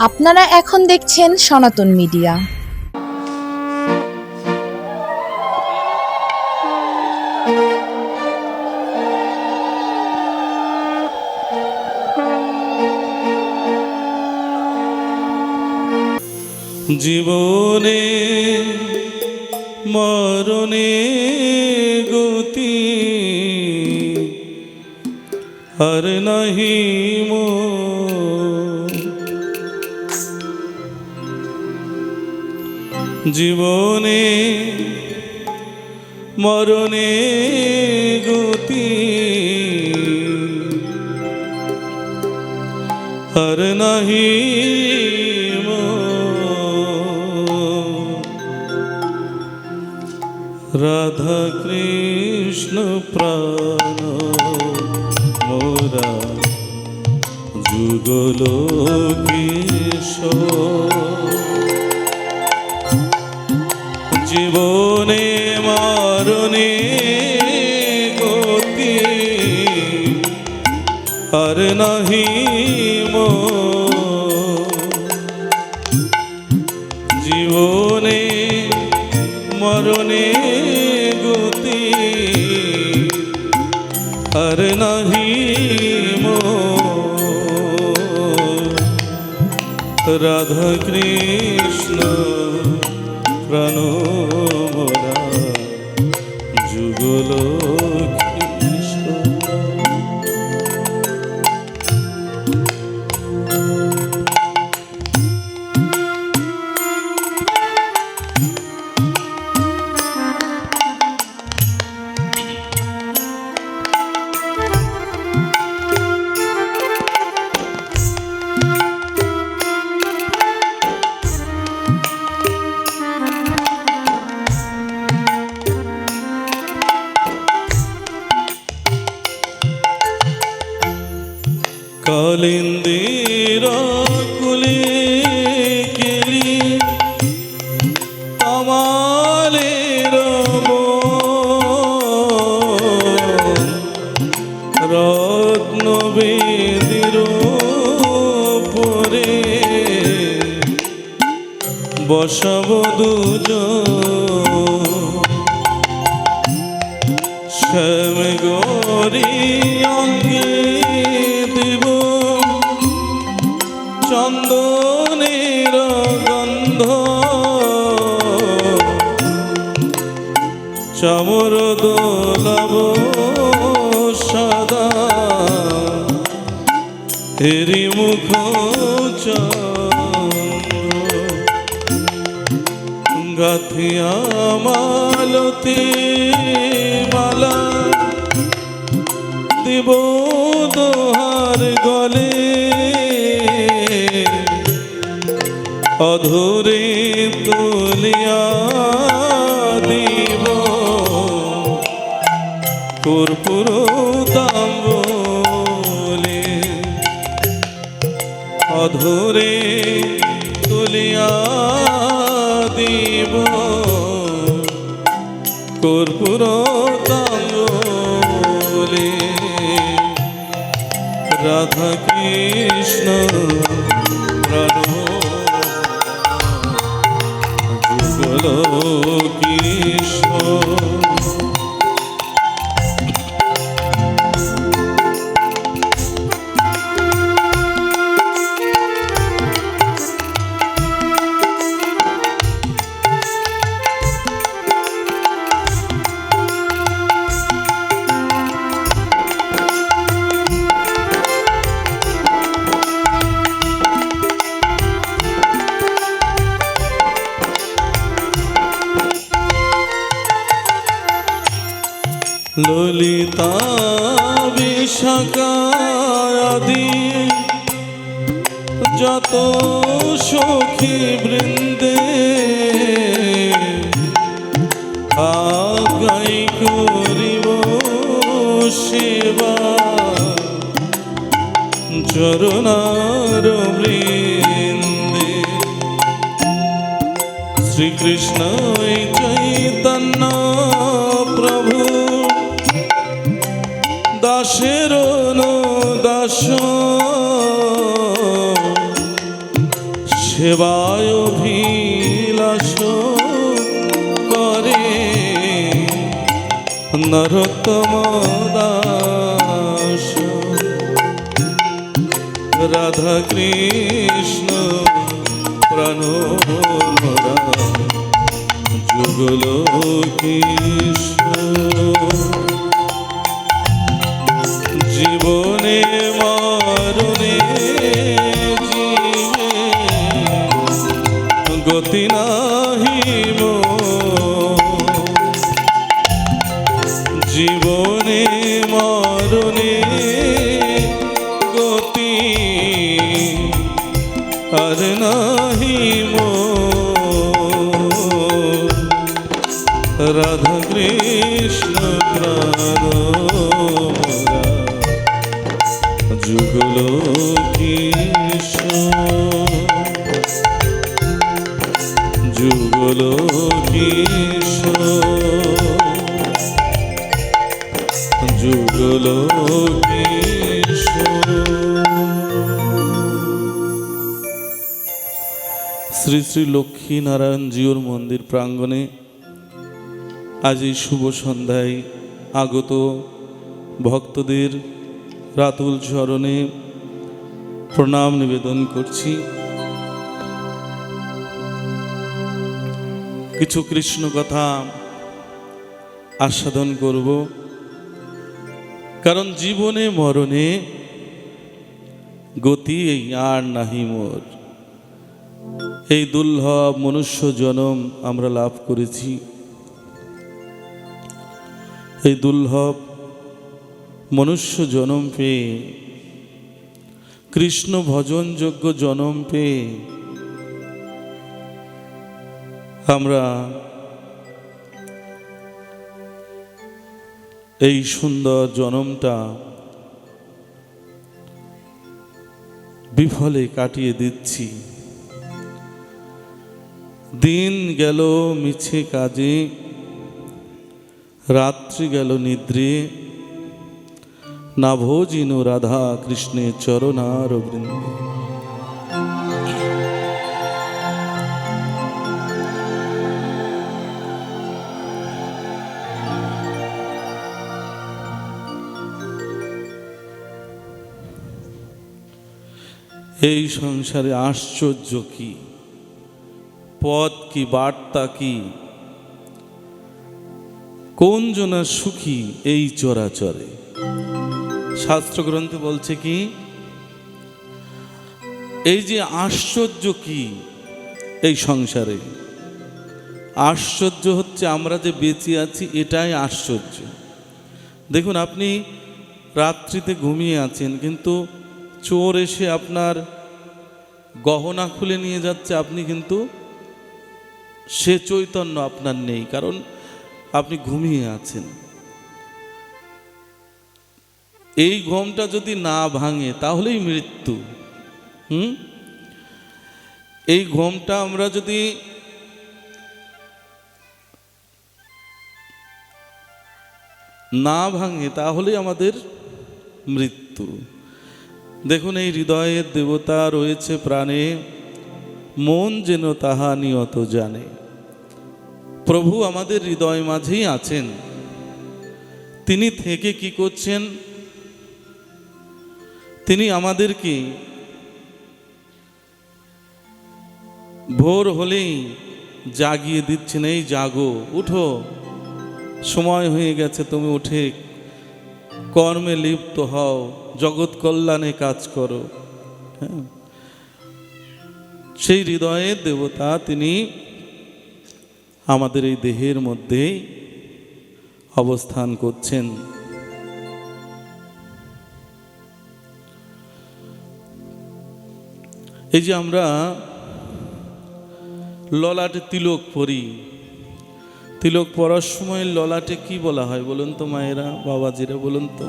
আপনারা এখন দেখছেন সনাতন মিডিয়া। জীবনে মরণে গতি আর নাহি মোর। জীবনে মরণে গতি আর নাহি রাধা কৃষ্ণ প্রাণ মোরা যুগল কিশোর। জীবনে মরণে গতি আর নাহি মোর। জীবনে মরণে গতি আর নাহি মোর। রাধা কৃষ্ণ প্রাণ মোরা যুগল কিশোর। কালিন্দির কুলি কেলি আমালের রত্ন বেদির পরে বসাব দুজন। শ্যাম গরি অঙ্গে দেব চন্দনের গন্ধ। চামর দোলাব সাদা হেরি মুখ চন্দ্র। গাথিয়া মালতি মালা দিব দোহার গলে। অধরে তুলিয়া দিব কর্পূর তাম্বুলে। অধরে তুলিয়া দিব কর্পূর তাম্বুলে। রাধা কৃষ্ণ প্রাণ যুগল কিশোর। ললিতা বিশাখা আদি যত সখী বৃন্দে আগাই করিব সেবা চরণার বৃন্দে। শ্রীকৃষ্ণ চৈতন্য প্রভু দাসের দাস সেবায় অভিলাষ করে নরোত্তম দাস। রাধা কৃষ্ণ প্রাণ মোরা যুগল কিশোর। জীবনে মরণে জীবে গতি নাহি মোর। জীবনে মরণে গতি আর নাহি মোর। রাধা কৃষ্ণ প্রাণ মোরা যুগল কিশোর। যুগল কিশোর। যুগল কিশোর। শ্রী শ্রী লক্ষ্মী নারায়ণ জিউর মন্দির প্রাঙ্গণে আজ এই শুভ সন্ধ্যায় আগত ভক্তদের রাতুল চরণে প্রণাম নিবেদন করছি। কিছু কৃষ্ণ কথা আস্বাদন করব, কারণ জীবনে মরণে গতি এই আর নাহি মোর। এই দুর্লভ মনুষ্য জনম আমরা লাভ করেছি। এই দুর্লভ মনুষ্য জনম পেয়ে, কৃষ্ণ ভজনযোগ্য জনম পেয়ে আমরা এই সুন্দর জনমটা বিফলে কাটিয়ে দিচ্ছি। দিন গেল মিছে কাজে, রাত্রি গেল নিদ্রে, না ভোজিন রাধা কৃষ্ণের চরণার বৃন্দে। এই সংসারে আশ্চর্য কি, পদ কি, বার্তা কি, কোন জনা সুখী এই চরাচরে। শাস্ত্রগ্রন্থে বলছে কি, এই যে আশ্চর্য কি এই সংসারে, আশ্চর্য হচ্ছে আমরা যে বেঁচে আছি, এটাই আশ্চর্য। দেখুন, আপনি রাত্রিতে ঘুমিয়ে আছেন, কিন্তু চোর এসে আপনার গহনা খুলে নিয়ে যাচ্ছে, আপনি কিন্তু সে চৈতন্য আপনার নেই, কারণ আপনি ঘুমিয়ে আছেন। এই ঘুমটা যদি না ভাঙে তাহলেই মৃত্যু। এই ঘুমটা আমরা যদি না ভাঙে তাহলেই আমাদের মৃত্যু। দেখুন, এই হৃদয়ের দেবতা রয়েছে প্রাণে, মন যেন তাহা নিয়ত জানে। প্রভু আমাদের হৃদয় মাঝেই আছেন। তিনি থেকে কি করছেন? তিনি আমাদেরকে ভোর হলেই জাগিয়ে দিচ্ছেন, এই জাগো, উঠো, সময় হয়ে গেছে, তুমি উঠে কর্মে লিপ্ত হও, জগৎ কল্যাণে কাজ করো। হ্যাঁ, সেই হৃদয়ের দেবতা তিনি আমাদের এই দেহের মধ্যে অবস্থান করছেন। এই যে আমরা ললাটে তিলক পরি, তিলক পরার সময় ললাটে কি বলা হয় বলুন তো মায়েরা, বাবাজিরা বলুন তো,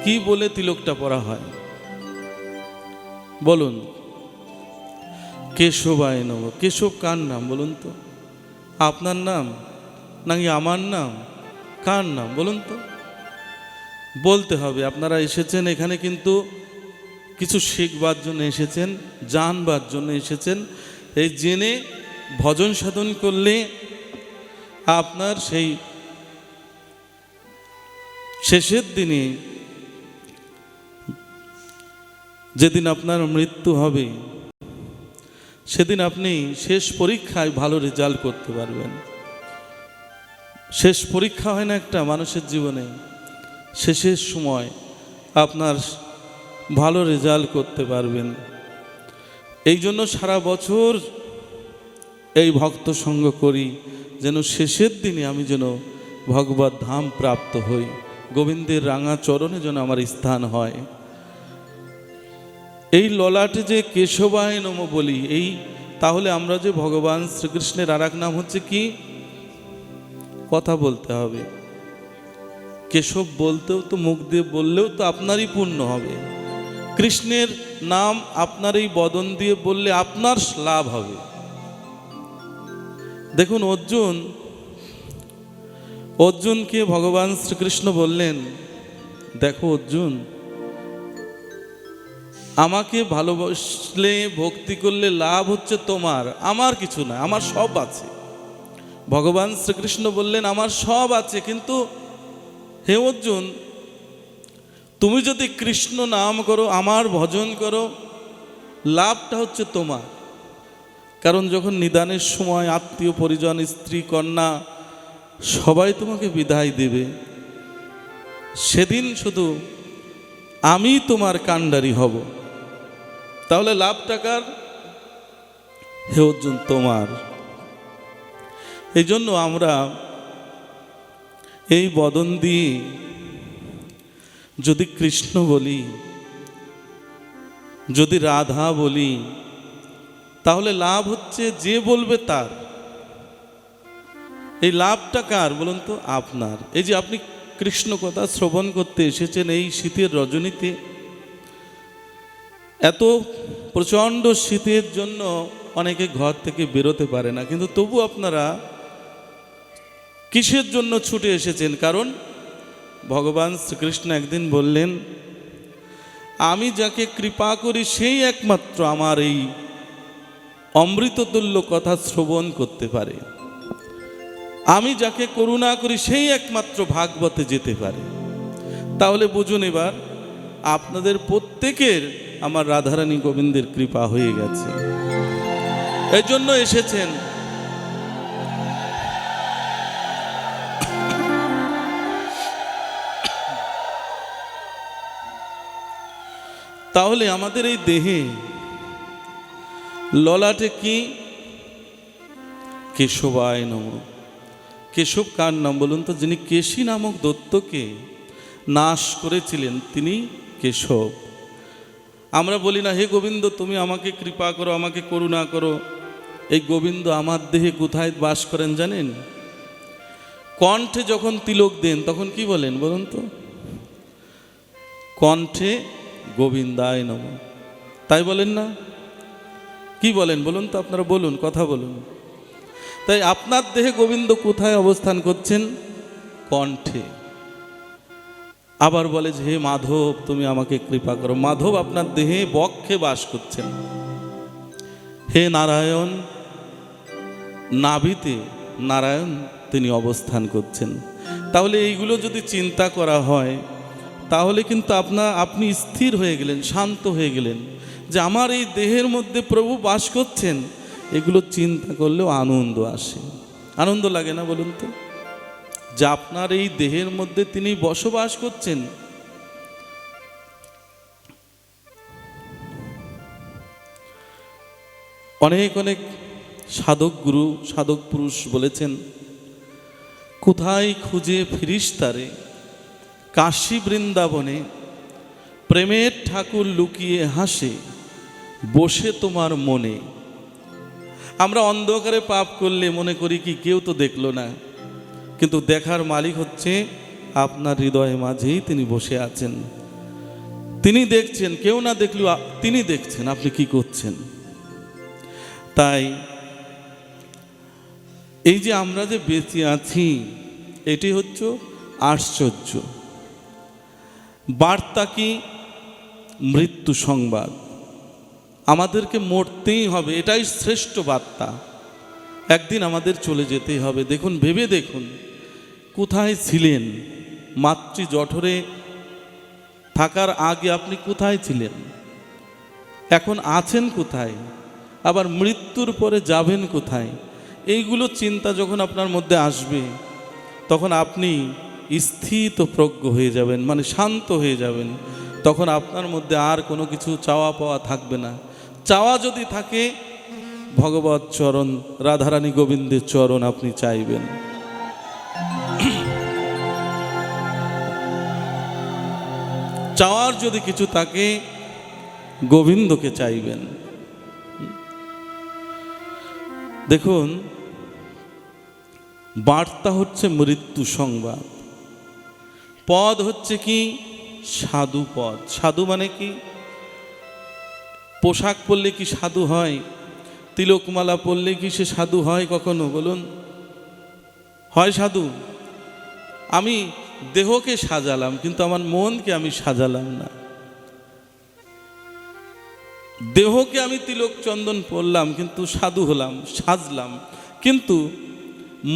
কি বলে তিলকটা পরা হয় বলুন? কেশবায় নম। কেশব কার নাম বলুন তো? আপনার নাম নাকি আমার নাম? কার নাম বলুন তো? বলতে হবে। আপনারা এসেছেন এখানে কিন্তু কিছু শিখবার জন্য এসেছেন, জানবার জন্য এসেছেন, এই জেনে ভজন সাধন করলে আপনার সেই শেষের দিনে যেদিন আপনার মৃত্যু হবে সেদিন আপনি শেষ পরীক্ষায় ভালো রেজাল্ট করতে পারবেন। শেষ পরীক্ষা হয় না একটা মানুষের জীবনে, শেষের সময় আপনার ভালো রেজাল্ট করতে পারবেন। এই জন্য সারা বছর এই ভক্ত সঙ্গ করি, যেন শেষের দিনে আমি যেন ভগবত ধাম প্রাপ্ত হই, গোবিন্দের রাঙা চরণে যেন আমার স্থান হয়। এই ললাটে যে কেশবায় নম বলি, এই তাহলে আমরা যে ভগবান শ্রীকৃষ্ণের আর এক নাম হচ্ছে কি, কথা বলতে হবে। কেশব বলতেও তো, মুখ দিয়ে বললেও তো আপনারই পূর্ণ হবে। কৃষ্ণের নাম আপনার এই বদন দিয়ে বললে আপনার লাভ হবে। দেখুন অর্জুনকে ভগবান শ্রীকৃষ্ণ বললেন, দেখো অর্জুন, আমাকে ভালোবাসলে ভক্তি করলে লাভ হচ্ছে তোমার, আমার কিছু না, আমার সব আছে। ভগবান শ্রীকৃষ্ণ বললেন আমার সব আছে, কিন্তু হে অর্জুন, তুমি যদি কৃষ্ণ নাম করো, আমার ভজন করো, লাভটা হচ্ছে তোমার। কারণ যখন নিদানের সময় আত্মীয় পরিজন, স্ত্রী কন্যা সবাই তোমাকে বিদায় দেবে, সেদিন শুধু আমি তোমার কাণ্ডারি হব, তাহলে লাভটা কার? হে অর্জুন, তোমার। এই জন্য আমরা এই বদন দিয়ে যদি কৃষ্ণ বলি, যদি রাধা বলি, তাহলে লাভ হচ্ছে যে বলবে তার। এই লাভটা কার বলুন তো? আপনার। এই যে আপনি কৃষ্ণ কথা শ্রবণ করতে এসেছেন এই শীতের রজনীতে, এত প্রচণ্ড শীতের জন্য অনেকে ঘর থেকে বেরোতে পারে না, কিন্তু তবু আপনারা কিসের জন্য ছুটে এসেছেন? কারণ ভগবান শ্রীকৃষ্ণ একদিন বললেন, আমি যাকে কৃপা করি সেই একমাত্র আমার এই অমৃততুল্য কথা শ্রবণ করতে পারে, আমি যাকে করুণা করি সেই একমাত্র ভাগবতে যেতে পারে। তাহলে বুঝুন এবার আপনাদের প্রত্যেকের আমার রাধারানী গোবিন্দের কৃপা হয়ে গেছে, এই জন্য এসেছেন। তাহলে আমাদের এই দেহে ললাটে কি? কেশবায় নম। কেশব কার নাম বলুন তো? যিনি কেশী নামক দৈত্যকে নাশ করেছিলেন তিনি কেশব। আমরা বলি না হে গোবিন্দ তুমি আমাকে কৃপা করো, আমাকে করুণা করো। এই গোবিন্দ আমার দেহে কোথায় বাস করেন জানেন? কণ্ঠে যখন তিলক দেন তখন কি বলেন বলুন তো? কণ্ঠে গোবিন্দায় নম, তাই বলেন না? কি বলেন বলুন তো? আপনারা বলুন, কথা বলুন। তাই আপনার দেহে গোবিন্দ কোথায় অবস্থান করছেন? কণ্ঠে। আবার বলে যে হে মাধব তুমি আমাকে কৃপা করো, মাধব আপনার দেহে বক্ষে বাস করছেন। হে নারায়ণ, নাভিতে নারায়ণ তিনি অবস্থান করছেন। তাহলে এইগুলো যদি চিন্তা করা হয় তাহলে কিন্তু আপনি স্থির হয়ে গেলেন, শান্ত হয়ে গেলেন, যে আমার এই দেহের মধ্যে প্রভু বাস করছেন। এগুলো চিন্তা করলেও আনন্দ আসে। আনন্দ লাগে না বলুন তো? যে আপনার এই দেহের মধ্যে তিনি বসবাস করছেন। অনেক অনেক সাধক গুরু, সাধক পুরুষ বলেছেন, কোথায় খুঁজে ফিরিস তারে, কাশী বৃন্দাবনে প্রেমের ঠাকুর লুকিয়ে হাসে বসে তোমার মনে। আমরা অন্ধকারে পাপ করলে মনে করি কি কেউ তো দেখলো না, কিন্তু দেখার মালিক হচ্ছে আপনার হৃদয়ের মাঝেই তিনি বসে আছেন। তিনি দেখছেন, কেউ না দেখলেও তিনি দেখছেন আপনি কি করছেন। তাই এই যে আমরা যে বেঁচে আছি এটি হচ্ছে আশ্চর্য। বার্তা কি? মৃত্যু সংবাদ। আমাদেরকে মরতেই হবে, এটাই শ্রেষ্ঠ বার্তা। একদিন আমাদের চলে যেতেই হবে। দেখুন, ভেবে দেখুন, কোথায় ছিলেন? মাতৃ জঠরে থাকার আগে আপনি কোথায় ছিলেন? এখন আছেন কোথায়? আবার মৃত্যুর পরে যাবেন কোথায়? এইগুলো চিন্তা যখন আপনার মধ্যে আসবে, তখন আপনি স্থিতপ্রজ্ঞ হয়ে যাবেন, মানে শান্ত হয়ে যাবেন। তখন আপনার মধ্যে আর কোনো কিছু চাওয়া পাওয়া থাকবে না। চাওয়া যদি থাকে, ভগবত চরণ, রাধারানী গোবিন্দের চরণ আপনি চাইবেন। চাওয়ার যদি কিছু থাকে, গোবিন্দকে চাইবেন। দেখুন, বার্তা হচ্ছে মৃত্যু সংবাদ, পদ হচ্ছে কি? সাধু পদ। সাধু মানে কি? পোশাক পরলে কি সাধু হয়? তিলকমালা পরলে কি সে সাধু হয় কখনো? বলুন, হয় সাধু? আমি দেহকে সাজালাম, কিন্তু আমার মনকে আমি সাজালাম না। দেহকে আমি তিলক চন্দন পরলাম, কিন্তু সাধু হলাম, সাজলাম, কিন্তু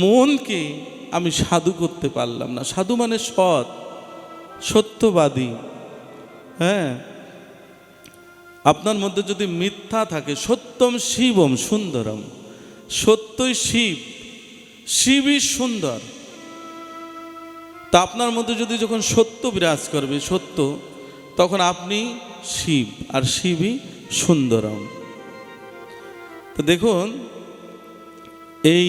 মনকে আমি সাধু করতে পারলাম না। সাধু মানে সৎ, সত্যবাদী। হ্যাঁ, আপনার মধ্যে যদি মিথ্যা থাকে, সত্যম শিবম সুন্দরম, সত্যই শিব, শিবই সুন্দর। তা আপনার মধ্যে যদি যখন সত্য বিরাজ করবে, সত্য, তখন আপনি শিব, আর শিবই সুন্দরম। তো দেখুন, এই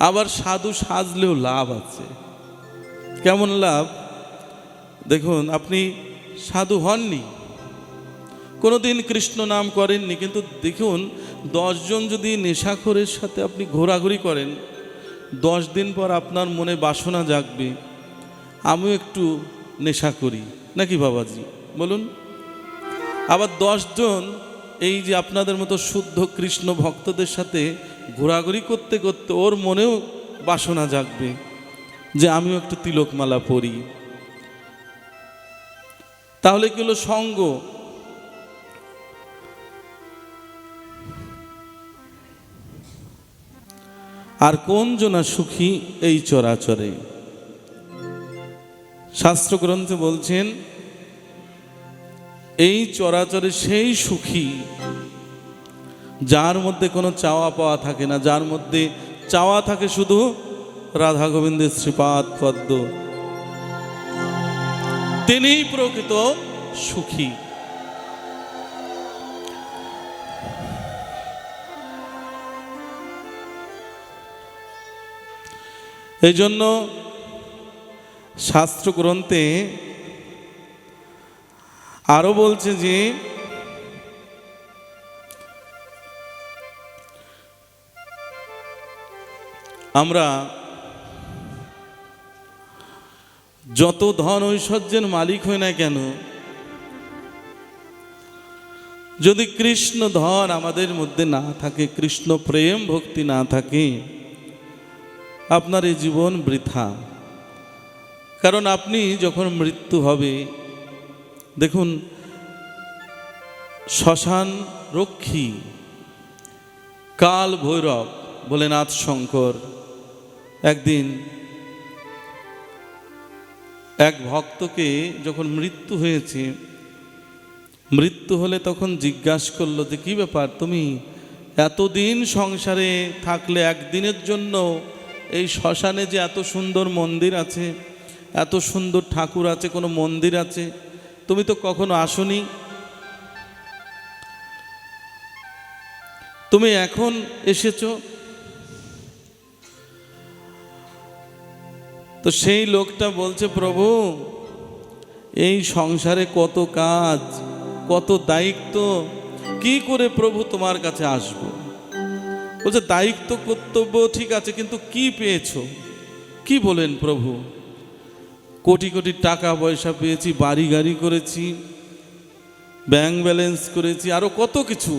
আবার সাধু সাজলেও লাভ আছে। কেমন লাভ? দেখুন, আপনি সাধু হননি, কোনোদিন কৃষ্ণ নাম করেননি, কিন্তু দেখুন 10 জন যদি নেশাখোরের সাথে আপনি ঘোরাঘুরি করেন, 10 দিন পর আপনার মনে বাসনা জাগবে, আমিও একটু নেশা করি, নাকি বাবাজি বলুন? আবার 10 জন এই যে আপনাদের মতো শুদ্ধ কৃষ্ণ ভক্তদের সাথে ঘোরাঘুরি করতে করতে ওর মনেও বাসনা জাগবে যে আমিও একটু তিলকমালা পরি। তাহলে কি হলো? সঙ্গ। আর কোন জনা সুখী এই চরাচরে? শাস্ত্রগ্রন্থে বলছেন, এই চরাচরে সেই সুখী যার মধ্যে কোনো চাওয়া পাওয়া থাকে না, যার মধ্যে চাওয়া থাকে শুধু রাধা গোবিন্দের শ্রীপাদ পদ্ম, তিনিই প্রকৃত সুখী। এই জন্য শাস্ত্রগ্রন্থে আরো বলছে যে আমরা যত ধন ঐশ্বর্যের মালিক হই না কেন, যদি কৃষ্ণ ধন আমাদের মধ্যে না থাকে, কৃষ্ণ প্রেম ভক্তি না থাকে, আপনার এই জীবন বৃথা। কারণ আপনি যখন মৃত্যু হবে, দেখুন, শ্মশান রক্ষী কাল ভৈরব ভোলেনাথ শঙ্কর একদিন এক ভক্তকে যখন মৃত্যু হয়েছে, মৃত্যু হলে তখন জিজ্ঞাসা করলো যে কি ব্যাপার, তুমি এতদিন সংসারে থাকলে, একদিনের জন্য এই শ্মশানে যে এত সুন্দর মন্দির আছে, এত সুন্দর ঠাকুর আছে, কোনো মন্দির আছে, তুমি তো কখনো আসোনি, তুমি এখন এসেছো। তো সেই লোকটা বলছে, প্রভু, এই সংসারে কত কাজ, কত দায়িত্ব, কি করে প্রভু তোমার কাছে আসবো? বলছে, দায়িত্ব কর্তব্য ঠিক আছে, কিন্তু কি পেয়েছো? কি বলেন প্রভু? কোটি কোটি টাকা পয়সা পেয়েছি, বাড়ি গাড়ি করেছি, ব্যাংক ব্যালেন্স করেছি, আরো কত কিছু,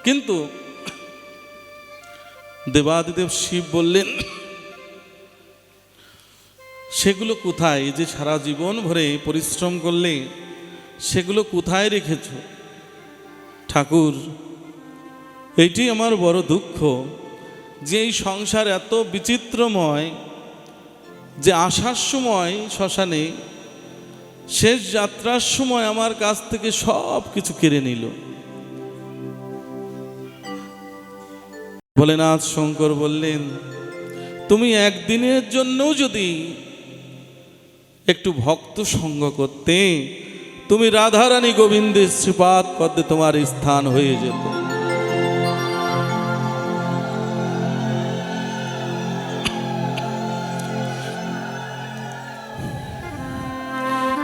কিন্তু দেবাদিদেব শিব বললেন, সেগুলো কোথায়? এই যে সারা জীবন ভরে পরিশ্রম করলে সেগুলো কোথায় রেখেছ? ঠাকুর, এইটি আমার বড় দুঃখ যে এই সংসার এত বিচিত্রময় যে আসার সময় শ্মশানে, শেষ যাত্রার সময় আমার কাছ থেকে সব কিছু কেড়ে নিল। ভোলেনাথ শঙ্কর বললেন, তুমি একদিনের জন্যও যদি একটু ভক্ত সঙ্গ করতে, তুমি রাধারানী গোবিন্দের শ্রীপাদ পদ্মে তোমার স্থান হয়ে যেত।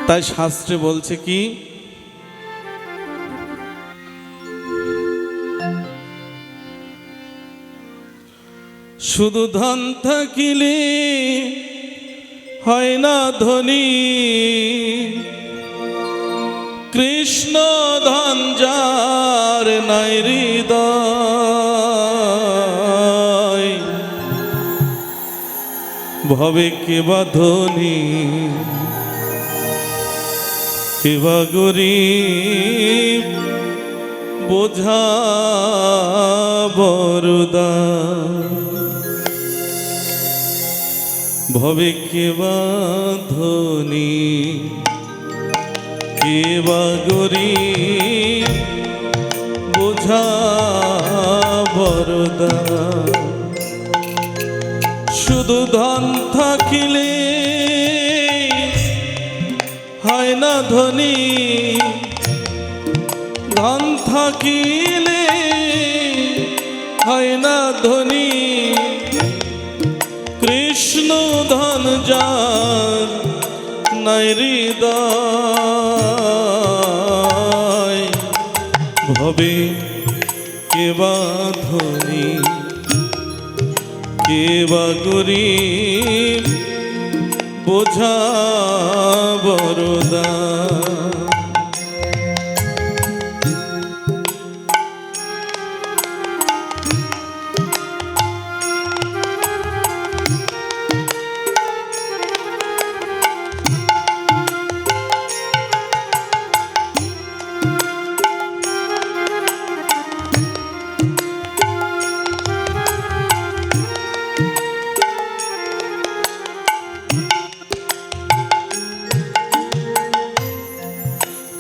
তাই শাস্ত্রে বলছে কি, শুধু ধন থাকিলে হয় না ধনী, কৃষ্ণ ধন যার নাই হৃদয়, ভবে কেবা ধনী কেবা গরিব, বোঝা বরদান, ভবে কেবা ধনী কেবা গরিব, বোঝা বরদান। শুধু ধন থাকিলে হয় না ধনী, ধন থাকিলে হয় না ধনী, কৃষ্ণ ধন যার নাই হৃদয়, ভবে কেবা ধনী কেবা গরিব, বোঝা বরদান।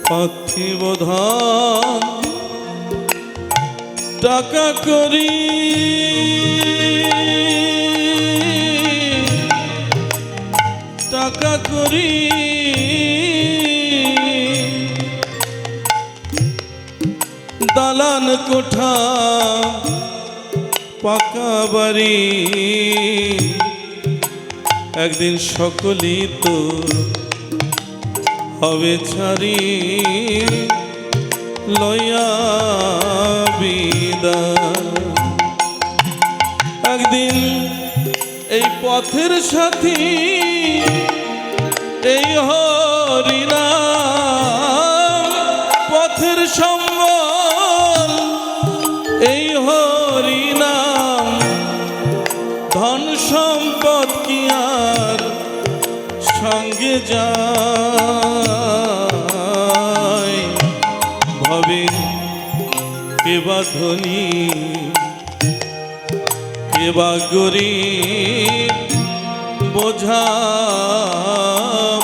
পার্থিব ধন টাকা করি, টাকা করি দালান কোঠা পাকা বাড়ি, একদিন সকলই তো হবে ছাড়ি, লয়া বিদায়। একদিন এই পথের সাথী এই হরিনাম, পথের সম্বল এই হরিনাম, ধন সম্পদ কি আর সঙ্গে যায়, ভবে কেবা ধনী কেবা গরিব, বোঝা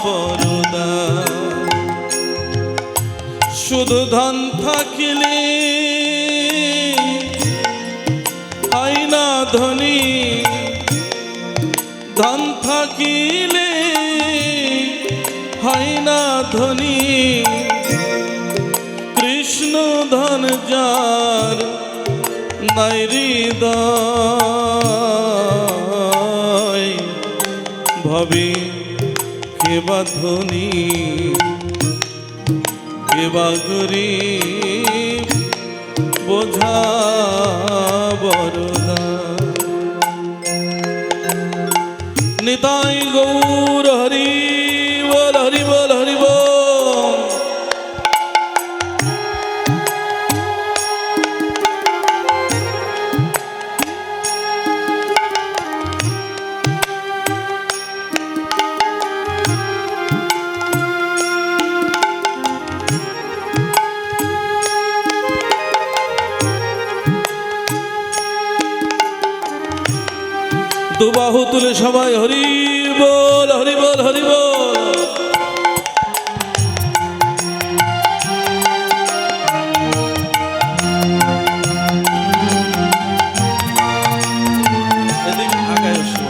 বরদান। শুধু ধন থাকিলে হয় না ধনী, ধন থাকিলে হয় না ধনী, কৃষ্ণ ধন যার নাই হৃদয়, ভবে কেবা ধনী কেবা গরিব, বোঝা বরদান। নিতাই গৌর হরি বল, হরি বল, হরি বল। বাহু তুলে সবাই হরি বল, হরি বল, হরি বল। এদিকে আগায় বসো।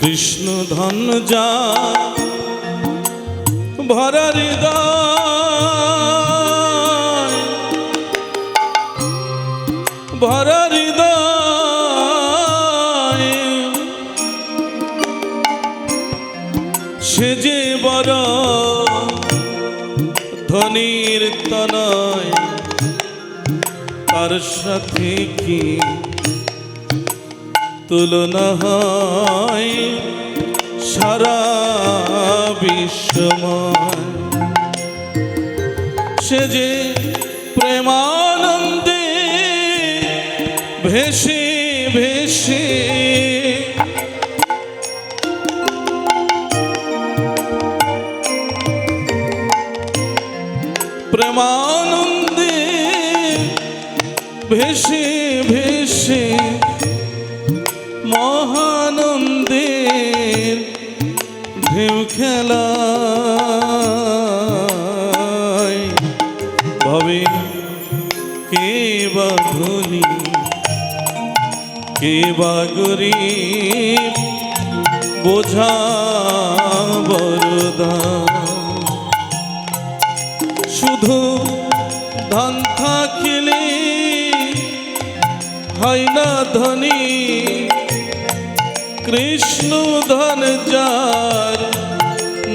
কৃষ্ণ ধন্য যা ভরা হৃদয়, ভরা হৃদয়, সে যে বড় ধনীর তনয়, তার সাথে কি তুলনা হয় সারা বিশ্বময়। সে যে প্রেমানন্দে ভেসে ভেসে প্রেমানন্দে ভেসে ভেসে মহানন্দের ঢেউ খেলায়। ভবে কে বা ধনী, কে বা গরীব, বোঝা বরদান। শুধু ধন থাকিলে হয় না ধনী, কৃষ্ণ ধন যার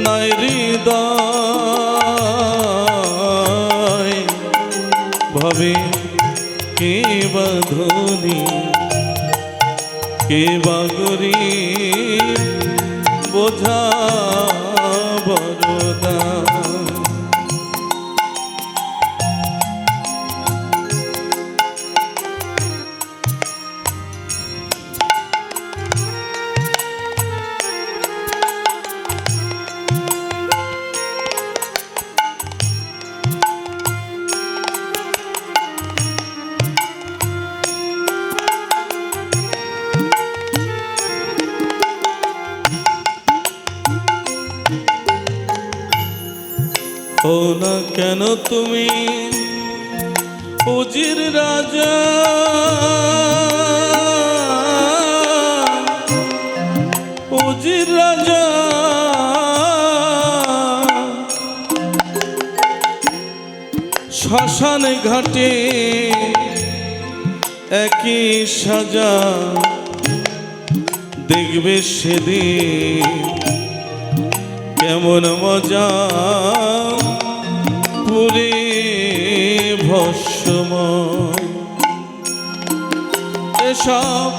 নাই হৃদয়। ভবে কে বা ধনী, কে বা গরীব, বোঝা বরদান। ও না কেন তুমি উজির রাজা, উজির রাজা, শ্মশান ঘাটে একই সাজা। দেখবে সেদিন কেমন মজা, পুরে ভস্মময়। এসব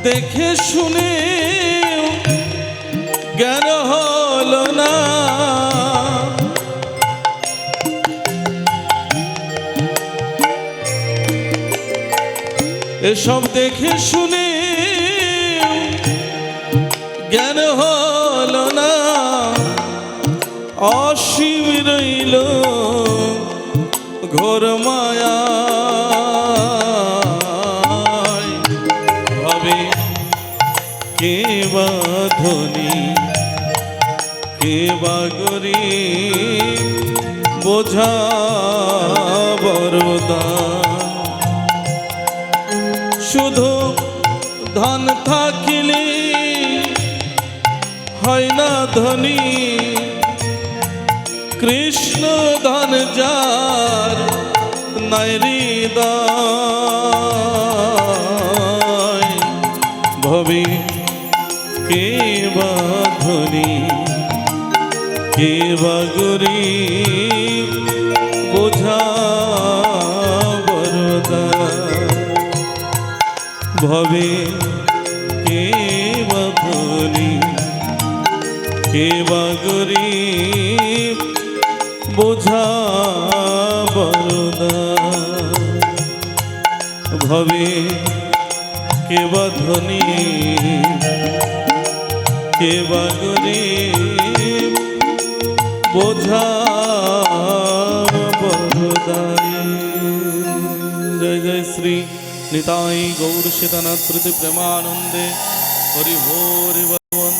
দেখে শুনে জ্ঞান হলো না, এসব দেখে শুনে জ্ঞান হলো না। অসীম রইল ঘোর মায়া, ভাবে কে বা ধনী, কে বা গরীব, বোঝা বরদান। শুধু ধন থাকিলে হয় না ধনী, কৃষ্ণ ধন যার নাই হৃদয়। ভবে কে বা ধনী, কে বা গরীব, বোঝা বরদান। ভবে কে বা ধনী, কে বা গরীব, বোঝা বরদান। ভবে কে বা ধনী কে বা গরিব বোঝা বড়দাই। জয় জয় শ্রী নিতাই গৌর সীতানাথ প্রতি প্রেমানন্দে হরি হরি বল।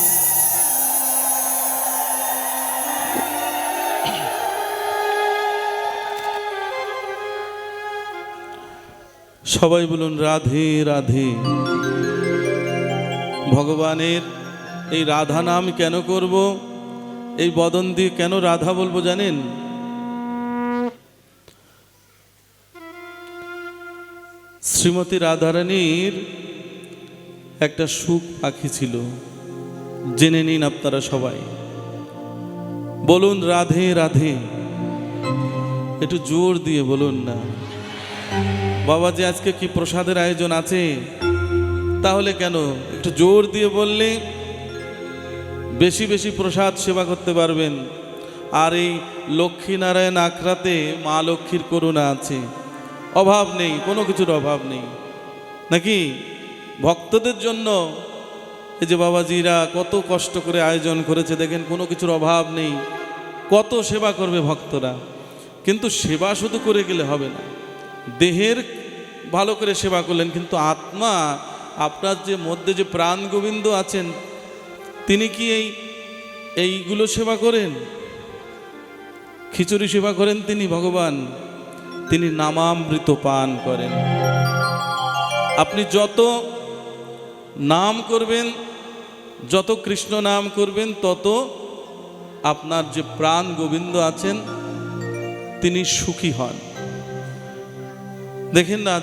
সবাই বলুন রাধে রাধে। ভগবানের এই রাধা নাম কেন করব, এই বদন দিয়ে কেন রাধা বলবো জানেন? শ্রীমতী রাধারানীর একটা সুখ পাখি ছিল, জেনে নিন আপনারা সবাই। বলুন রাধে রাধে, একটু জোর দিয়ে বলুন না। বাবাজি আজকে কি প্রসাদের আয়োজন আছে? তাহলে কেন একটু জোর দিয়ে বললে বেশি বেশি প্রসাদ সেবা করতে পারবেন। আর এই লক্ষ্মীনারায়ণ আখড়াতে মা লক্ষ্মীর করুণা আছে, অভাব নেই, কোনো কিছুর অভাব নেই নাকি? ভক্তদের জন্য এই যে বাবাজিরা কত কষ্ট করে আয়োজন করেছে দেখেন, কোনো কিছুর অভাব নেই। কত সেবা করবে ভক্তরা, কিন্তু সেবা শুধু করে গেলে হবে না। দেহের ভালো করে সেবা করলেন, কিন্তু আত্মা, আপনার যে মধ্যে যে প্রাণ গোবিন্দ আছেন, তিনি কি এইগুলো সেবা করেন? খিচুড়ি সেবা করেন তিনি ভগবান? তিনি নামামৃত পান করেন। আপনি যত নাম করবেন, যত কৃষ্ণ নাম করবেন, তত আপনার যে প্রাণ গোবিন্দ আছেন তিনি সুখী হন। দেখেন না,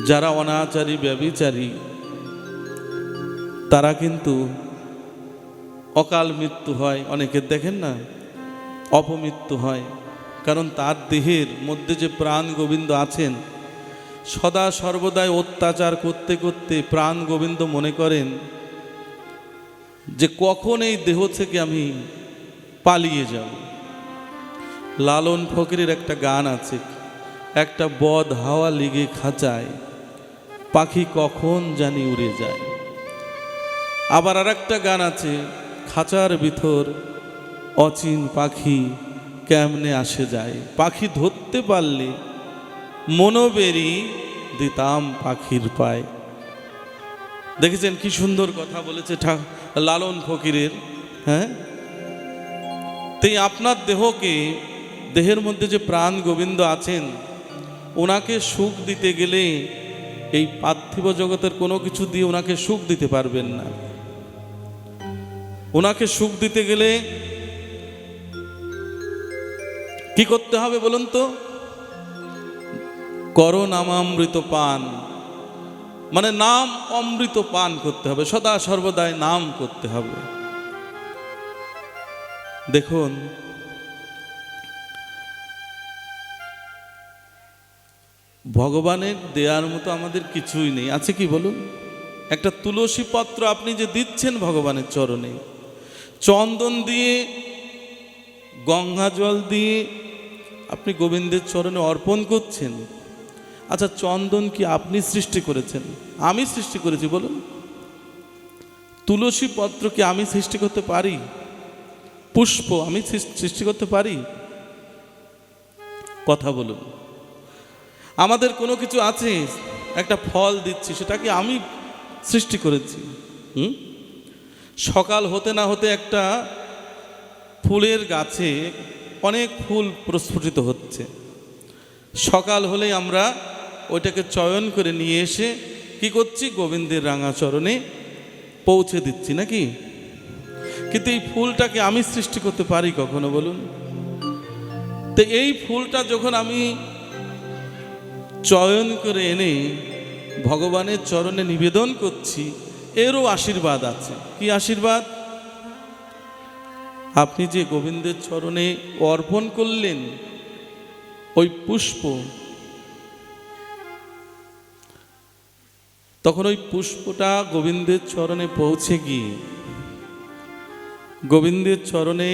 যারা অনাচারী ব্যভিচারী তারা কিন্তু অকাল মৃত্যু হয়, অনেকের দেখেন না অপমৃত্যু হয়, কারণ তার দেহের মধ্যে যে প্রাণ গোবিন্দ আছেন, সদা সর্বদাই অত্যাচার করতে করতে প্রাণ গোবিন্দ মনে করেন যে কখন এই দেহ থেকে আমি পালিয়ে যাব। লালন ফকিরের একটা গান আছে, একটা বদ হাওয়া লেগে খাঁচায়, পাখি কখন জানি উড়ে যায়। আবার আর একটা গান আছে, খাঁচার ভিতর অচিন পাখি কেমনে আসে যায়, পাখি ধরতে পারলে মনোবেরি দিতাম পাখির পায়। দেখেছেন কি সুন্দর কথা বলেছে লালন ফকিরের। হ্যাঁ, তাই আপনার দেহকে, দেহের মধ্যে যে প্রাণ গোবিন্দ আছেন, ওনাকে সুখ দিতে গেলে এই পার্থিব জগতের কোনো কিছু দিয়ে ওনাকে সুখ দিতে পারবেন না। ওনাকে সুখ দিতে গেলে কি করতে হবে বলুন তো? করো নামামৃত পান, মানে নাম অমৃত পান করতে হবে, সদা সর্বদাই নাম করতে হবে। দেখুন, ভগবানের দেয়ার মতো আমাদের কিছুই নেই, আছে কি বলুন? একটা তুলসী পত্র আপনি যে দিচ্ছেন ভগবানের চরণে, চন্দন দিয়ে, গঙ্গা জল দিয়ে আপনি গোবিন্দের চরণে অর্পণ করছেন। আচ্ছা, চন্দন কি আপনি সৃষ্টি করেছেন? আমি সৃষ্টি করেছি বলুন? তুলসী পত্র কি আমি সৃষ্টি করতে পারি? পুষ্প আমি সৃষ্টি করতে পারি? কথা বলুন। আমাদের কোনো কিছু আছে, একটা ফল দিচ্ছি, সেটা কি আমি সৃষ্টি করেছি? সকাল হতে না হতে একটা ফুলের গাছে অনেক ফুল প্রস্ফুটিত হচ্ছে, সকাল হলেই আমরা ওইটাকে চয়ন করে নিয়ে এসে কি করছি? গোবিন্দের রাঙা চরণে পৌঁছে দিচ্ছি নাকি? কিন্তু এই ফুলটাকে আমি সৃষ্টি করতে পারি কখনো বলুন? তো এই ফুলটা যখন আমি চয়ন করে এনে ভগবানের চরণে নিবেদন করছি, এরও আশীর্বাদ আছে। কি আশীর্বাদ? আপনি যে গোবিন্দের চরণে অর্পণ করলেন ওই পুষ্প, তখন ওই পুষ্পটা গোবিন্দের চরণে পৌঁছে গিয়ে, গোবিন্দের চরণে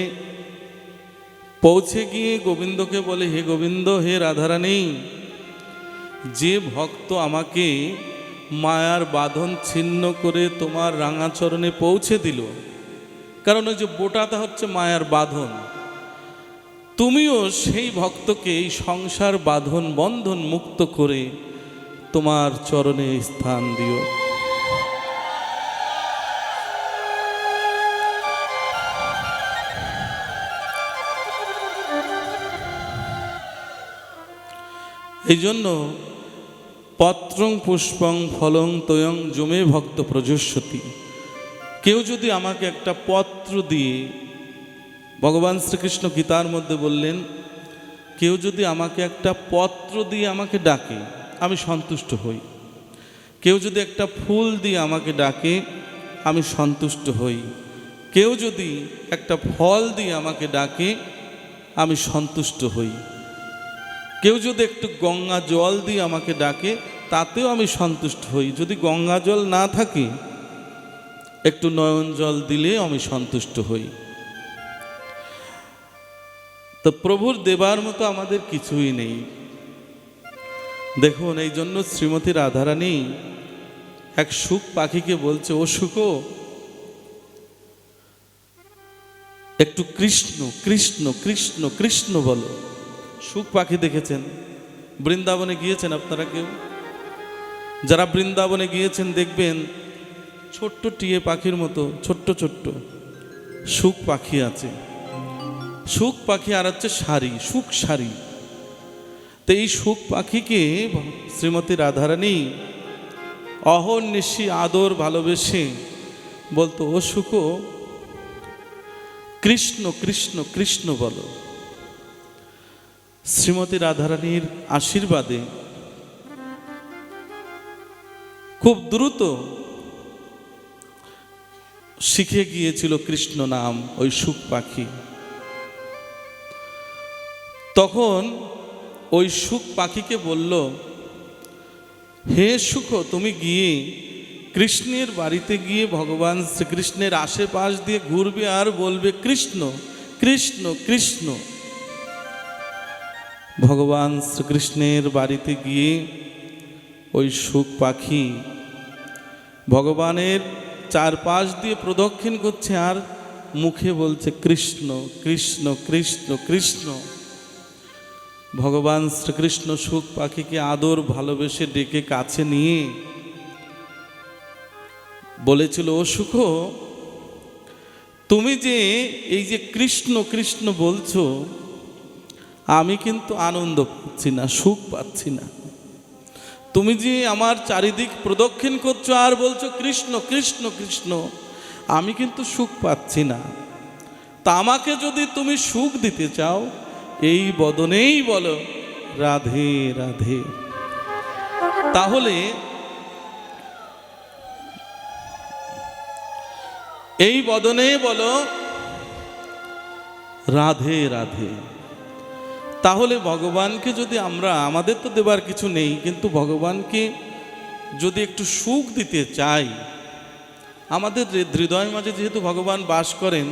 পৌঁছে গিয়ে গোবিন্দকে বলে, হে গোবিন্দ, হে রাধারানী, যে ভক্ত আমাকে মায়ার বাঁধন ছিন্ন করে তোমার রাঙাচরণে পৌঁছে দিল। কারণ ওই যে বোটাটা হচ্ছে মায়ার বাঁধন। তুমিও সেই ভক্তকে এই সংসার বাঁধন বন্ধন মুক্ত করে তোমার চরণে স্থান দিও। এই জন্য পত্রং পুষ্পং ফলং তয়ং জমে ভক্ত প্রজস্যতি। কেউ যদি আমাকে একটা পত্র দিয়ে, ভগবান শ্রীকৃষ্ণ গীতার মধ্যে বললেন, কেউ যদি আমাকে একটা পত্র দিয়ে আমাকে ডাকে আমি সন্তুষ্ট হই, কেউ যদি একটা ফুল দিয়ে আমাকে ডাকে আমি সন্তুষ্ট হই, কেউ যদি একটা ফল দিয়ে আমাকে ডাকে আমি সন্তুষ্ট হই, কেউ যদি একটু গঙ্গা জল দিয়ে আমাকে ডাকে তাতেও আমি সন্তুষ্ট হই, যদি গঙ্গা জল না থাকে একটু নয়ন জল দিলে আমি সন্তুষ্ট হই। তো প্রভুর দেবার মতো আমাদের কিছুই নেই। দেখুন, এই জন্য শ্রীমতী রাধারানী এক শুক পাখিকে বলছে, ও শুকো একটু কৃষ্ণ কৃষ্ণ কৃষ্ণ কৃষ্ণ বলো। শুক পাখি দেখেছেন? বৃন্দাবনে গিয়েছেন আপনারা কেউ? যারা বৃন্দাবনে গিয়েছেন দেখবেন ছোট্ট টিয়ে পাখির মতো ছোট্ট ছোট্ট শুক পাখি আছে। শুক পাখি আর হচ্ছে শাড়ি, শুক শাড়ি। তো এই শুক পাখিকে শ্রীমতী রাধারানী অহর্নিশি আদর ভালোবেসে বলতো, ও শুকো কৃষ্ণ কৃষ্ণ কৃষ্ণ বলো। শ্রীমতী রাধারানীর আশীর্বাদে খুব দ্রুত শিখে গিয়েছিল কৃষ্ণ নাম ওই শুক পাখি। তখন ওই শুক পাখিকে বলল, হে শুক, তুমি গিয়ে কৃষ্ণের বাড়িতে গিয়ে ভগবান শ্রীকৃষ্ণের আশেপাশ দিয়ে ঘুরবে আর বলবে কৃষ্ণ কৃষ্ণ কৃষ্ণ। ভগবান শ্রীকৃষ্ণের বাড়িতে গিয়ে ওই শুক পাখি ভগবানের চারপাশ দিয়ে প্রদক্ষিণ করছে আর মুখে বলছে কৃষ্ণ কৃষ্ণ কৃষ্ণ কৃষ্ণ। ভগবান শ্রীকৃষ্ণ শুক পাখিকে আদর ভালোবেসে ডেকে কাছে নিয়ে বলেছিল, ও শুক, তুমি যে এই যে কৃষ্ণ কৃষ্ণ বলছো, আমি কিন্তু আনন্দ পাচ্ছি না, সুখ পাচ্ছি না। তুমি যে আমার চারিদিক প্রদক্ষিণ করছো আর বলছো কৃষ্ণ কৃষ্ণ কৃষ্ণ, আমি কিন্তু সুখ পাচ্ছি না। তা আমাকে যদি তুমি সুখ দিতে চাও, এই বদনেই বলো রাধে রাধে। তাহলে এই বদনে বলো রাধে রাধে। তাহলে ভগবানকে যদি আমরা, আমাদের তো দেবার কিছু নেই, কিন্তু ভগবানকে যদি একটু সুখ দিতে চাই, আমাদের হৃদয় মাঝে যেহেতু ভগবান বাস করেন,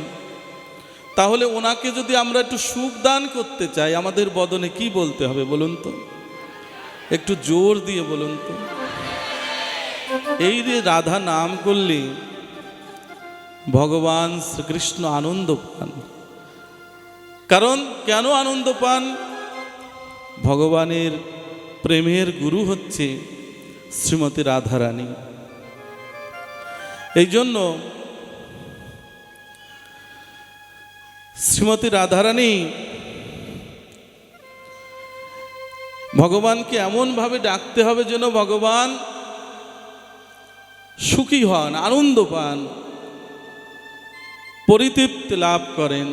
তাহলে ওনাকে যদি আমরা একটু সুখ দান করতে চাই, আমাদের বদনে কি বলতে হবে বলুন তো? একটু জোর দিয়ে বলুন তো। এই যে রাধা নাম করলে ভগবান শ্রীকৃষ্ণ আনন্দ পান। কারণ কেন আনন্দ পান? ভগবানের প্রেমের গুরু হচ্ছে শ্রীমতী রাধারানী। এই জন্য শ্রীমতী রাধারানী ভগবানকে এমনভাবে ডাকতে হবে যেন ভগবান সুখী হন, আনন্দ পান, পরিতৃপ্তি লাভ করেন।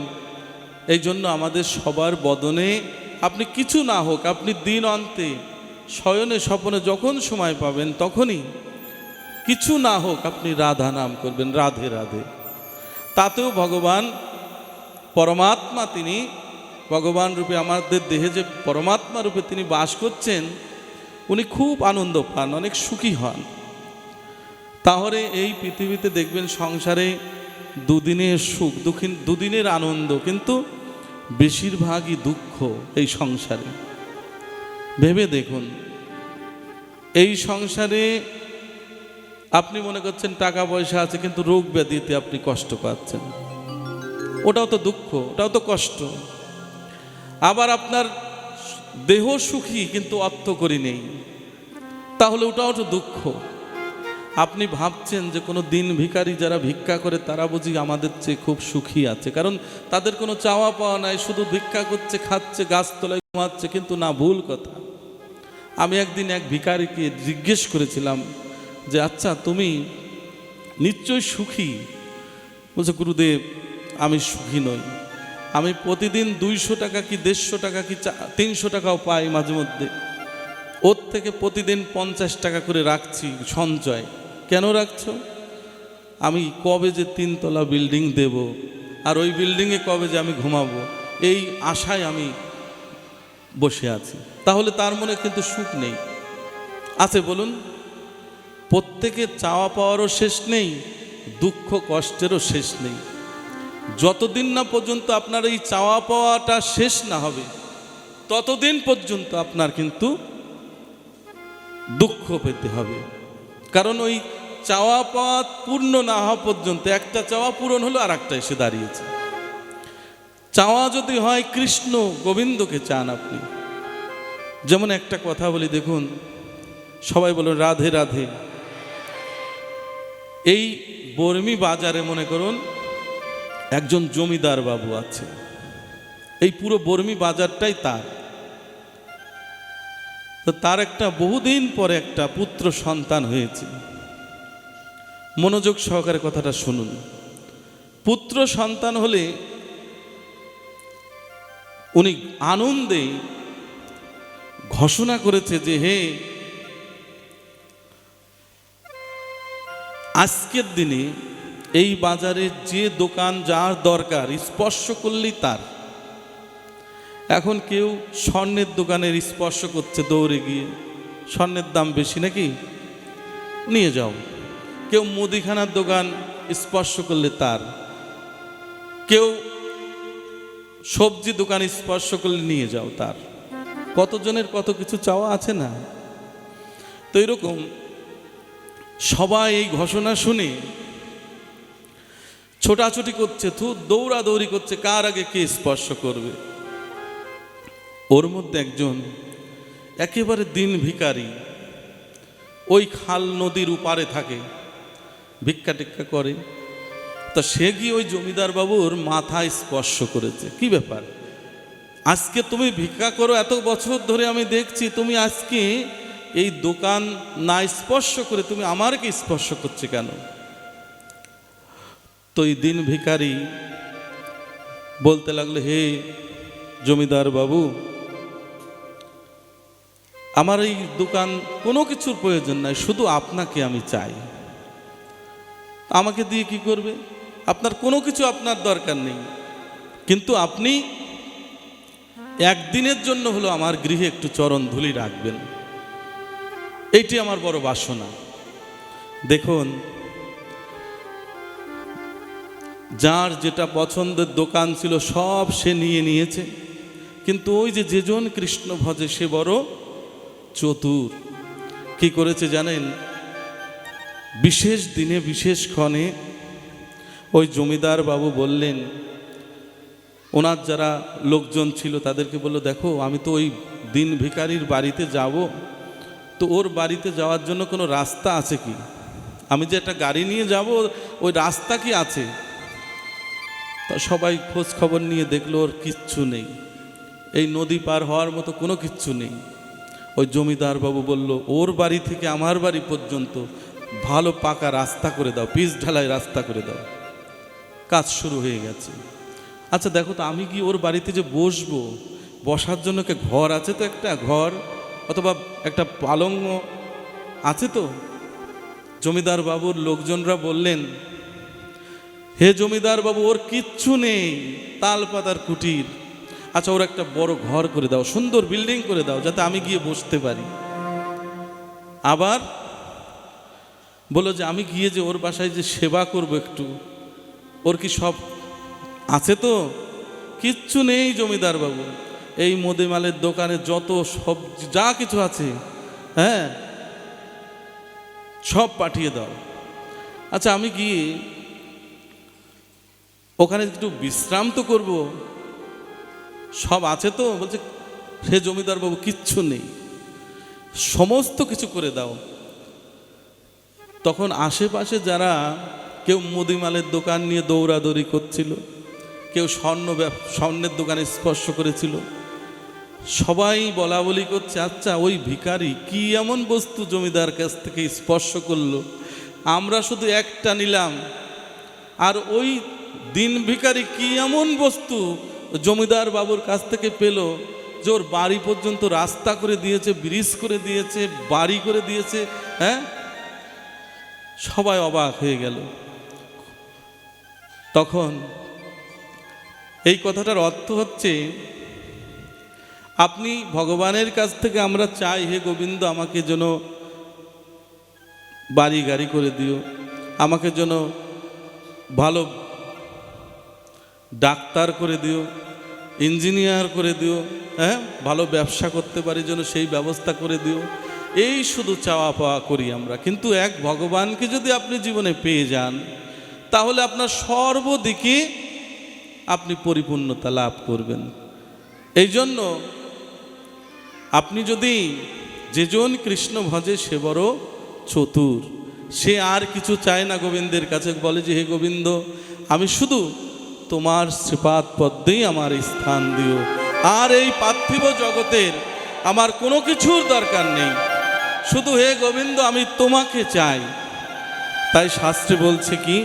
এই জন্য আমাদের সবার বদনে আপনি কিছু না হোক, আপনি দিন অন্তে শয়নে স্বপনে যখন সময় পাবেন তখনই কিছু না হোক আপনি রাধা নাম করবেন, রাধে রাধে। তাতেও ভগবান পরমাত্মা, তিনি ভগবান রূপে আমাদের দেহে যে পরমাত্মা রূপে তিনি বাস করছেন, উনি খুব আনন্দ পান, অনেক সুখী হন। তাহলে এই পৃথিবীতে দেখবেন সংসারে দুদিনের সুখ, দুদিনের আনন্দ, কিন্তু বেশিরভাগই দুঃখ এই সংসারে। ভেবে দেখুন, এই সংসারে আপনি মনে করছেন টাকা পয়সা আছে, কিন্তু রোগ ব্যাধিতে আপনি কষ্ট পাচ্ছেন, ওটাও তো দুঃখ, ওটাও তো কষ্ট। আবার আপনার দেহ সুখী কিন্তু অর্থ করি নেই, তাহলে ওটাও তো দুঃখ। আপনি ভাবছেন যে কোনো দিন ভিখারি যারা ভিক্ষা করে তারা বুঝি আমাদের চেয়ে খুব সুখী আছে, কারণ তাদের কোনো চাওয়া পাওয়া নাই, শুধু ভিক্ষা করছে, খাচ্ছে, গাছতলায় ঘুমাচ্ছে। কিন্তু না, ভুল কথা। আমি একদিন এক ভিখারিকে জিজ্ঞেস করেছিলাম যে আচ্ছা তুমি নিশ্চয়ই সুখী? বলছে, গুরুদেব আমি সুখী নই, আমি প্রতিদিন 200 টাকা কি 150 টাকা কি 300 টাকাও পাই মাঝে মধ্যে, ওর থেকে প্রতিদিন 50 টাকা করে রাখছি সঞ্চয়। কেন রাখছো? আমি কবে যে 3 তলা বিল্ডিং দেব, আর ওই বিল্ডিংয়ে কবে যে আমি ঘুমাবো, এই আশায় আমি বসে আছি। তাহলে তার মনে কিন্তু সুখ নেই। আছে বলুন? প্রত্যেকের চাওয়া পাওয়ারও শেষ নেই, দুঃখ কষ্টেরও শেষ নেই। যতদিন না পর্যন্ত আপনার এই চাওয়া পাওয়াটা শেষ না হবে, ততদিন পর্যন্ত আপনার কিন্তু দুঃখ পেতে হবে। কারণ ওই চাওয়া পাওয়া পূর্ণ না হওয়া পর্যন্ত, একটা চাওয়া পূরণ হলো আর একটা এসে দাঁড়িয়েছে। চাওয়া যদি হয় কৃষ্ণ গোবিন্দকে চান আপনি। যেমন একটা কথা বলি, দেখুন সবাই বলুন রাধে রাধে। এই বর্মি বাজারে মনে করুন একজন জমিদার বাবু আছে, এই পুরো বর্মি বাজারটাই তার। তো তার একটা বহুদিন পরে একটা পুত্র সন্তান হয়েছে। মনোযোগ সহকারে কথাটা শুনুন। পুত্র সন্তান হলে উনি আনন্দে ঘোষণা করেছে যে হে, আজকের দিনে এই বাজারে যে দোকান যার দরকার স্পর্শ করলেই তার। এখন কেউ স্বর্ণের দোকানের স্পর্শ করছে দৌড়ে গিয়ে, স্বর্ণের দাম বেশি নাকি, নিয়ে যাও। কেউ মুদিখানার দোকান স্পর্শ করলে তার, কেউ সবজি দোকান স্পর্শ করলে নিয়ে যাও তার। কতজনের কত কিছু চাওয়া আছে না? তো এরকম সবাই এই ঘোষণা শুনে ছোটাছুটি করছে, দৌড়াদৌড়ি করছে, কার আগে কে স্পর্শ করবে। ওর মধ্যে একজন একেবারে দিন ভিখারি, ওই খাল নদীর উপারে থাকে, ভিক্ষা টিক্ষা করে। তা সে গিয়ে ওই জমিদার বাবুর মাথায় স্পর্শ করেছে। কি ব্যাপার, আজকে তুমি ভিক্ষা করো, এত বছর ধরে আমি দেখছি, তুমি আজকে এই দোকান না স্পর্শ করে তুমি আমারকে স্পর্শ করছে কেন? তো এই দিন ভিখারি বলতে লাগলো, হে জমিদার বাবু, আমার এই দোকান কোনো কিছুর প্রয়োজন নাই, শুধু আপনাকে আমি চাই। আমাকে দিয়ে কি করবে? আপনার কোনো কিছু আপনার দরকার নেই, কিন্তু আপনি একদিনের জন্য হলো আমার গৃহে একটু চরণ ধুলি রাখবেন, এইটি আমার বড় বাসনা। দেখুন, যার যেটা পছন্দের দোকান ছিল সব সে নিয়ে নিয়েছে, কিন্তু ওই যে যেজন কৃষ্ণ ভজে সে বড় চতুর। কি করেছে জানেন? বিশেষ দিনে বিশেষ ক্ষণে ওই জমিদার বাবু বললেন, ওনার যারা লোকজন ছিল তাদেরকে বলল, দেখো আমি তো ওই দিন ভিখারির বাড়িতে যাব, তো ওর বাড়িতে যাওয়ার জন্য কোনো রাস্তা আছে কি? আমি যে একটা গাড়ি নিয়ে যাব, ওই রাস্তা কি আছে? তা সবাই খোঁজ খবর নিয়ে দেখলো ওর কিচ্ছু নেই, এই নদী পার হওয়ার মতো কোনো কিচ্ছু নেই। ওই জমিদার বাবু বলল, ওর বাড়ি থেকে আমার বাড়ি পর্যন্ত ভালো পাকা রাস্তা করে দাও, পিচ ঢালাই রাস্তা করে দাও। কাজ শুরু হয়ে গেছে। আচ্ছা দেখো তো, আমি কি ওর বাড়িতে যে বসবো, বসার জন্য কি ঘর আছে? তো একটা ঘর অথবা একটা পালঙ্গ আছে তো? জমিদার বাবুর লোকজনরা বললেন, হে জমিদার বাবু, ওর কিচ্ছু নেই, তাল পাতার কুটির। আচ্ছা ওর একটা বড় ঘর করে দাও, সুন্দর বিল্ডিং করে দাও, যাতে আমি গিয়ে বসতে পারি। আবার বলো যে আমি গিয়ে যে ওর বাসায় যে সেবা করব একটু, ওর কি সব আছে? তো কিচ্ছু নেই জমিদার বাবু। এই মুদিমালের দোকানে যত সবজি যা কিছু আছে, হ্যাঁ, সব পাঠিয়ে দাও। আচ্ছা আমি গিয়ে ওখানে একটু বিশ্রাম তো করব, সব আছে তো? বলছে সে জমিদার বাবু কিচ্ছু নেই, সমস্ত কিছু করে দাও। তখন আশেপাশে যারা, কেউ মুদিমালের দোকান নিয়ে দৌড়াদৌড়ি করছিল, কেউ স্বর্ণের দোকানে স্পর্শ করেছিল, সবাই বলা বলি করছে আচ্ছা ওই ভিখারি কি এমন বস্তু জমিদার কাছ থেকে স্পর্শ করলো, আমরা শুধু একটা নিলাম, আর ওই দিন ভিখারি কি এমন বস্তু জমিদার বাবুর কাছ থেকে পেল যে ওর বাড়ি পর্যন্ত রাস্তা করে দিয়েছে, ব্রিজ করে দিয়েছে, বাড়ি করে দিয়েছে। হ্যাঁ, সবাই অবাক হয়ে গেল। তখন এই কথাটার অর্থ হচ্ছে, আপনি ভগবানের কাছ থেকে আমরা চাই, হে গোবিন্দ আমাকে যেন বাড়ি গাড়ি করে দিও, আমাকে যেন ভালো ডাক্তার করে দিও, ইঞ্জিনিয়ার করে দিও, হ্যাঁ ভালো ব্যবসা করতে পারি যেন সেই ব্যবস্থা করে দিও, এই শুধু চাওয়া পাওয়া করি আমরা। কিন্তু এক ভগবানকে যদি আপনি জীবনে পেয়ে যান, তাহলে আপনার সর্বদিকে আপনি পরিপূর্ণতা লাভ করবেন। এই জন্য আপনি যদি, যেজন কৃষ্ণ ভজে সে বড় চতুর, সে আর কিছু চায় না গোবিন্দের কাছে, বলে যে হে গোবিন্দ আমি শুধু তোমার শ্রীপাদ পদ্মেই আমার স্থান দিও, আর এই পার্থিব জগতের আমার কোনো কিছুর দরকার নেই, শুধু হে গোবিন্দ আমি তোমাকে চাই। তাই শাস্ত্রে বলছে কি,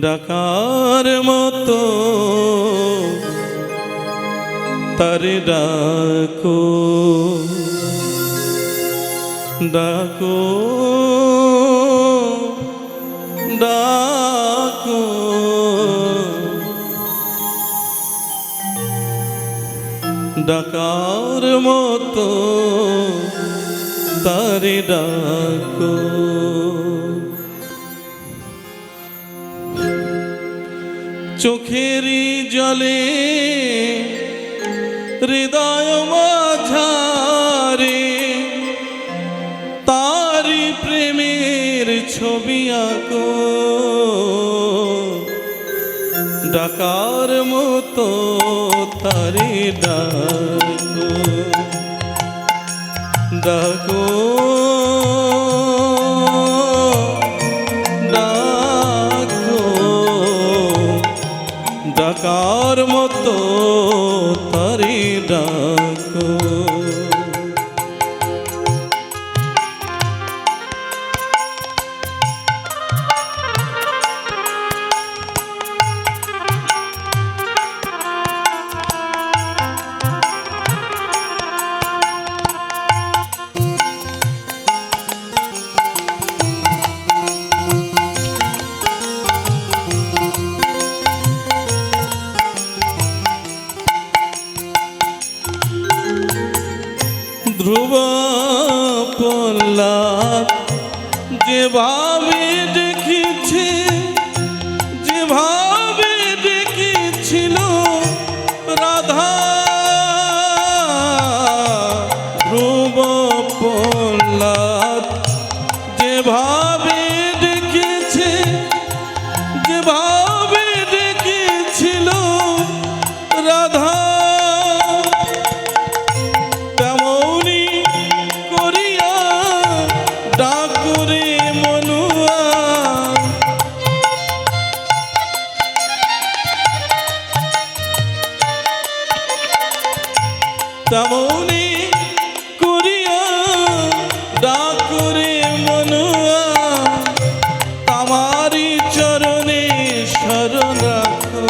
ডাকার মতো তারে ডাকো, ডাকো, ডাকো, ডাকার মতো তারে ডাকো। চোখেরই জলে হৃদয় মাঝারে তারি প্রেমের ছবি আঁকো, ডাকার মতো তারি ডাকো, ডাকো, ডাকো, ডাকার মতো তারি ডাকো। ধ্রুব প্রহ্লাদ যেভাবে দেখেছে, যেভাবে দেখেছিল রাধা, ধ্রুব প্রহ্লাদ যেভাবে দেখেছে, যেভাবে দেখেছিল রাধা, তেমনি করিয়া ডাকুরে মনুয়া, তামারি চরণে শরণ রাখো,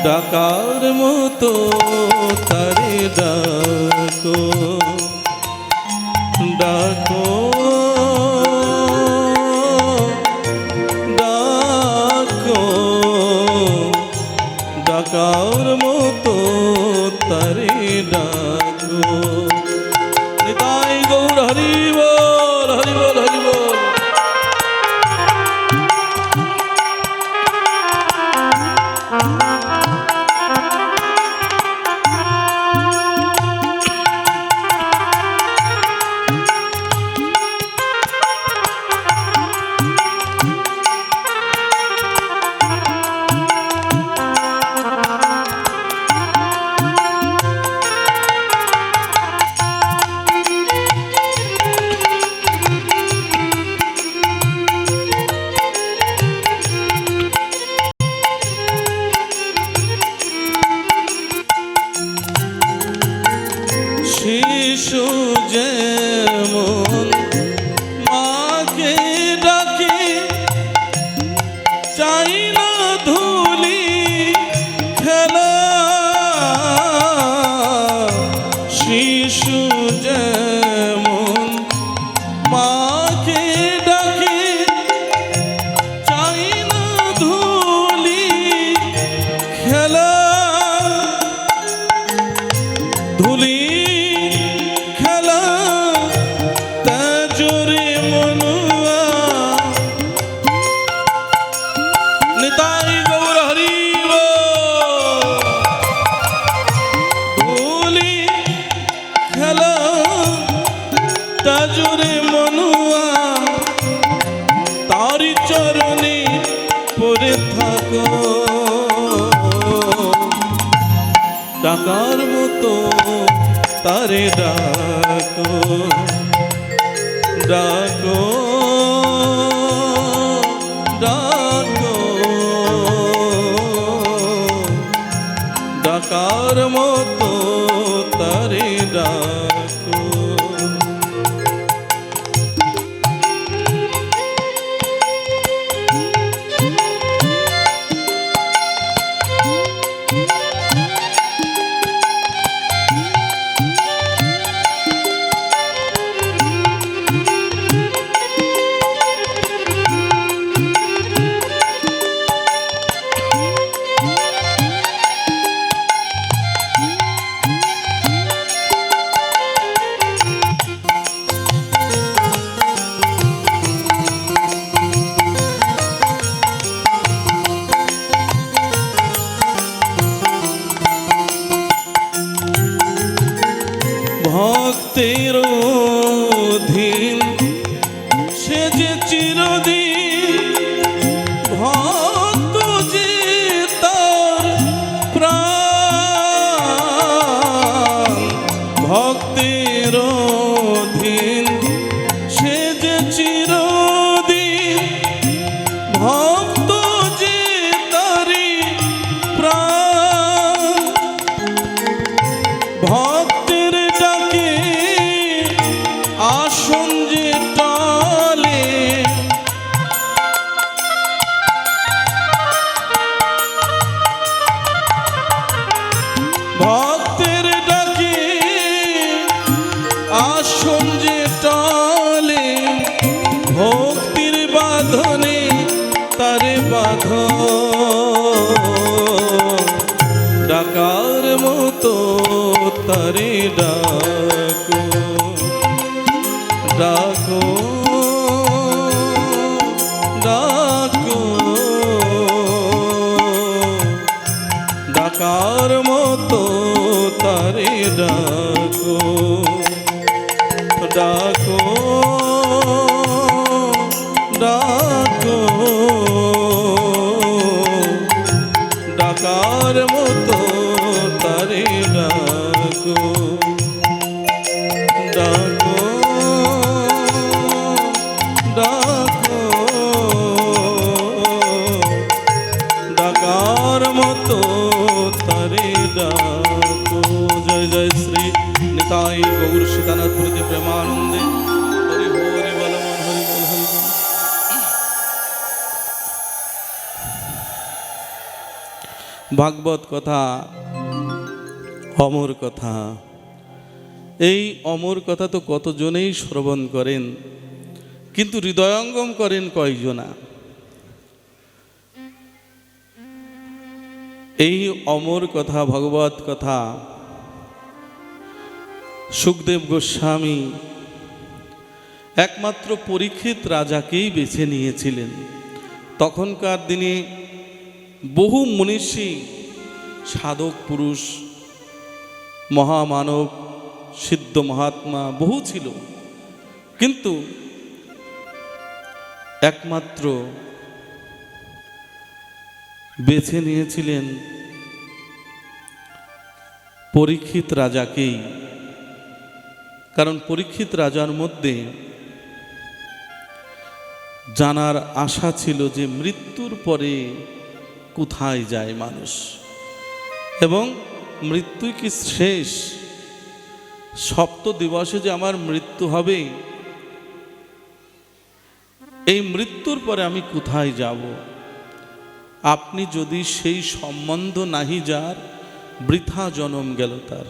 ডাকার মতো তারে ডাকো, ডাকো, ডাকো, ডাকার মতো তারে ডাকো। নিতাই গৌর হরি বল, হরি বল, হরি বল। শিশু যেমন মাকে ডাকে, চাই না ধুলি খেলা। শিশু যেমন মাকে ডাকে, চাই না ধুলি খেলা। ধুলি খেলা তেজরে মনুয়া। নিতাই গৌর হরি বল। ধুলি খেলা তেজরে মনুয়া, তারি চরণে পড়ে থাকো। ডাকার মতো তারে ডাকো, ডাকো, ডাকো, ডাকার মতো তারে ডাকো। ভক্তের অধীন সে যে চিরদিন, ভক্ত যে তার প্রাণ। ভক্তের অধীন সে যে চিরদিন, ভক্ত যে তারি প্রাণ। ভক্তের ডাকে আসন যে টালে, ভক্তের ডাকে আসন যে টালে। ভক্তির বাঁধনে তারে বাঁধ, ডাকার মতো তারে ডাকো, ডাকো, ডাকো, ডাকার মতো তারে ডাকো, ডাকো, ডাকো, ডাকার মতো তারে ডাকো, ডাকো, ডাকো, ডাকার মতো তারে ডাকো। জয় জয় শ্রী নিতাই গৌর সীতানাথ প্রতি প্রেমানন্দে। হরি হরি বল, হরি বল, হরি বল। ভাগবত কথা অমর কথা। এই অমর কথা তো কতজনেই শ্রবণ করেন, কিন্তু হৃদয়ঙ্গম করেন কয়জনা। এই অমর কথা, ভগবত কথা সুখদেব গোস্বামী একমাত্র পরীক্ষিত রাজাকেই বেছে নিয়েছিলেন। তখনকার দিনে বহু মনীষী, সাধক পুরুষ, মহামানব, সিদ্ধ মহাত্মা বহু ছিল, কিন্তু একমাত্র বেছে নিয়েছিলেন পরীক্ষিত রাজাকেই। কারণ পরীক্ষিত রাজার মধ্যে জানার আশা ছিল যে মৃত্যুর পরে কোথায় যায় মানুষ, এবং মৃত্যুই কি শেষ, সপ্ত দিবসে যে আমার মৃত্যু হবে, এই মৃত্যুর পরে আমি কোথায় যাব? আপনি যদি সেই সম্বন্ধ নাহি যার, বৃথা জনম গেল তার।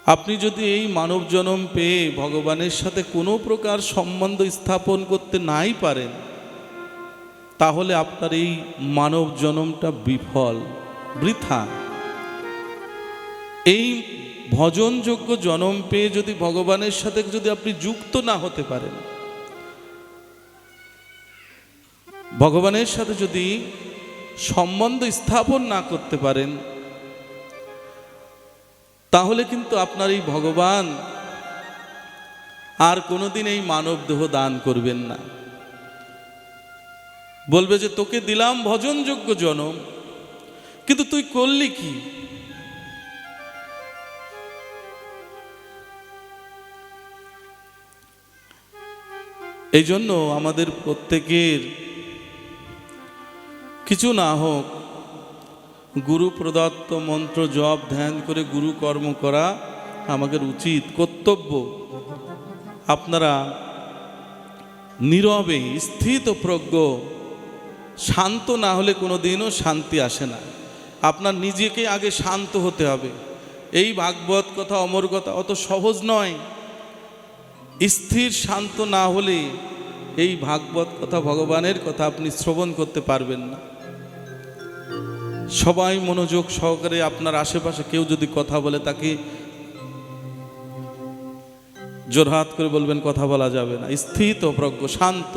আপনি যদি এই মানব জনম পেয়ে ভগবানের সাথে কোনো প্রকার সম্বন্ধ স্থাপন করতে নাই পারেন, তাহলে আপনার এই মানব জনমটা বিফল, বৃথা। এই ভজনযোগ্য জনম পেয়ে যদি ভগবানের সাথে যদি আপনি যুক্ত না হতে পারেন, ভগবানের সাথে যদি সম্বন্ধ স্থাপন না করতে পারেন, তাহলে কিন্তু আপনার এই ভগবান আর কোনোদিন এই মানব দেহ দান করবেন না। বলবে যে তোকে দিলাম ভজনযোগ্য জনম, কিন্তু তুই করলি কি? এই জন্য আমাদের প্রত্যেকের কিছু না হোক গুরু প্রদত্ত মন্ত্র জপ ধ্যান করে গুরু কর্ম করা আমাদের উচিত, কর্তব্য। আপনারা নীরবে স্থিতপ্রজ্ঞ শান্ত না হলে কোনো দিনও শান্তি আসে না। আপনার নিজেকে আগে শান্ত হতে হবে। এই ভাগবত কথা অমর কথা অত সহজ নয়। স্থির শান্ত না হলে এই ভাগবত কথা ভগবানের কথা আপনি শ্রবণ করতে পারবেন না। সবাই মনোযোগ সহকারে, আপনার আশেপাশে কেউ যদি কথা বলে তাকে জোরহাত করে বলবেন কথা বলা যাবে না। স্থিতপ্রজ্ঞ শান্ত,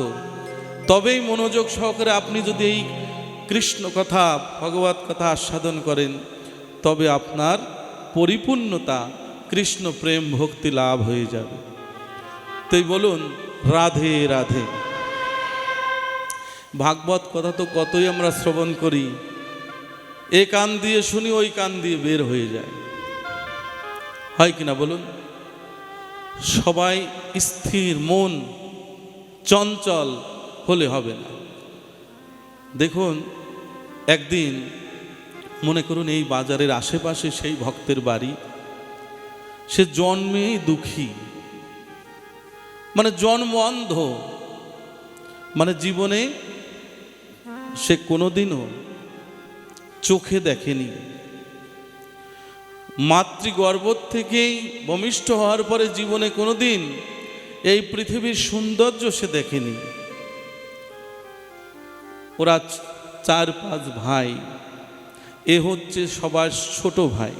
তবেই মনোযোগ সহকারে আপনি যদি এই কৃষ্ণ কথা ভগবত কথা আস্বাদন করেন, তবে আপনার পরিপূর্ণতা কৃষ্ণ প্রেম ভক্তি লাভ হয়ে যাবে। তাই বলুন রাধে রাধে। ভাগবত কথা তো কতই আমরা শ্রবণ করি, এ কান দিয়ে শুনি ওই কান দিয়ে বের হয়ে যায়, হয় কিনা বলুন? সবাই স্থির মন চঞ্চল হলে হবে না। দেখুন একদিন মনে করুন এই বাজারের আশেপাশে সেই ভক্তের বাড়ি, সে জন্মেই দুঃখী, মানে জন্ম অন্ধ, মানে জীবনে সে কোনোদিনও চোখে দেখেনি। মাতৃগর্ভ থেকেই ভূমিষ্ঠ হওয়ার পরে জীবনে কোনোদিন এই পৃথিবীর সৌন্দর্য সে দেখেনি। ওরা 4-5 ভাই, এ হচ্ছে সবার ছোট ভাই।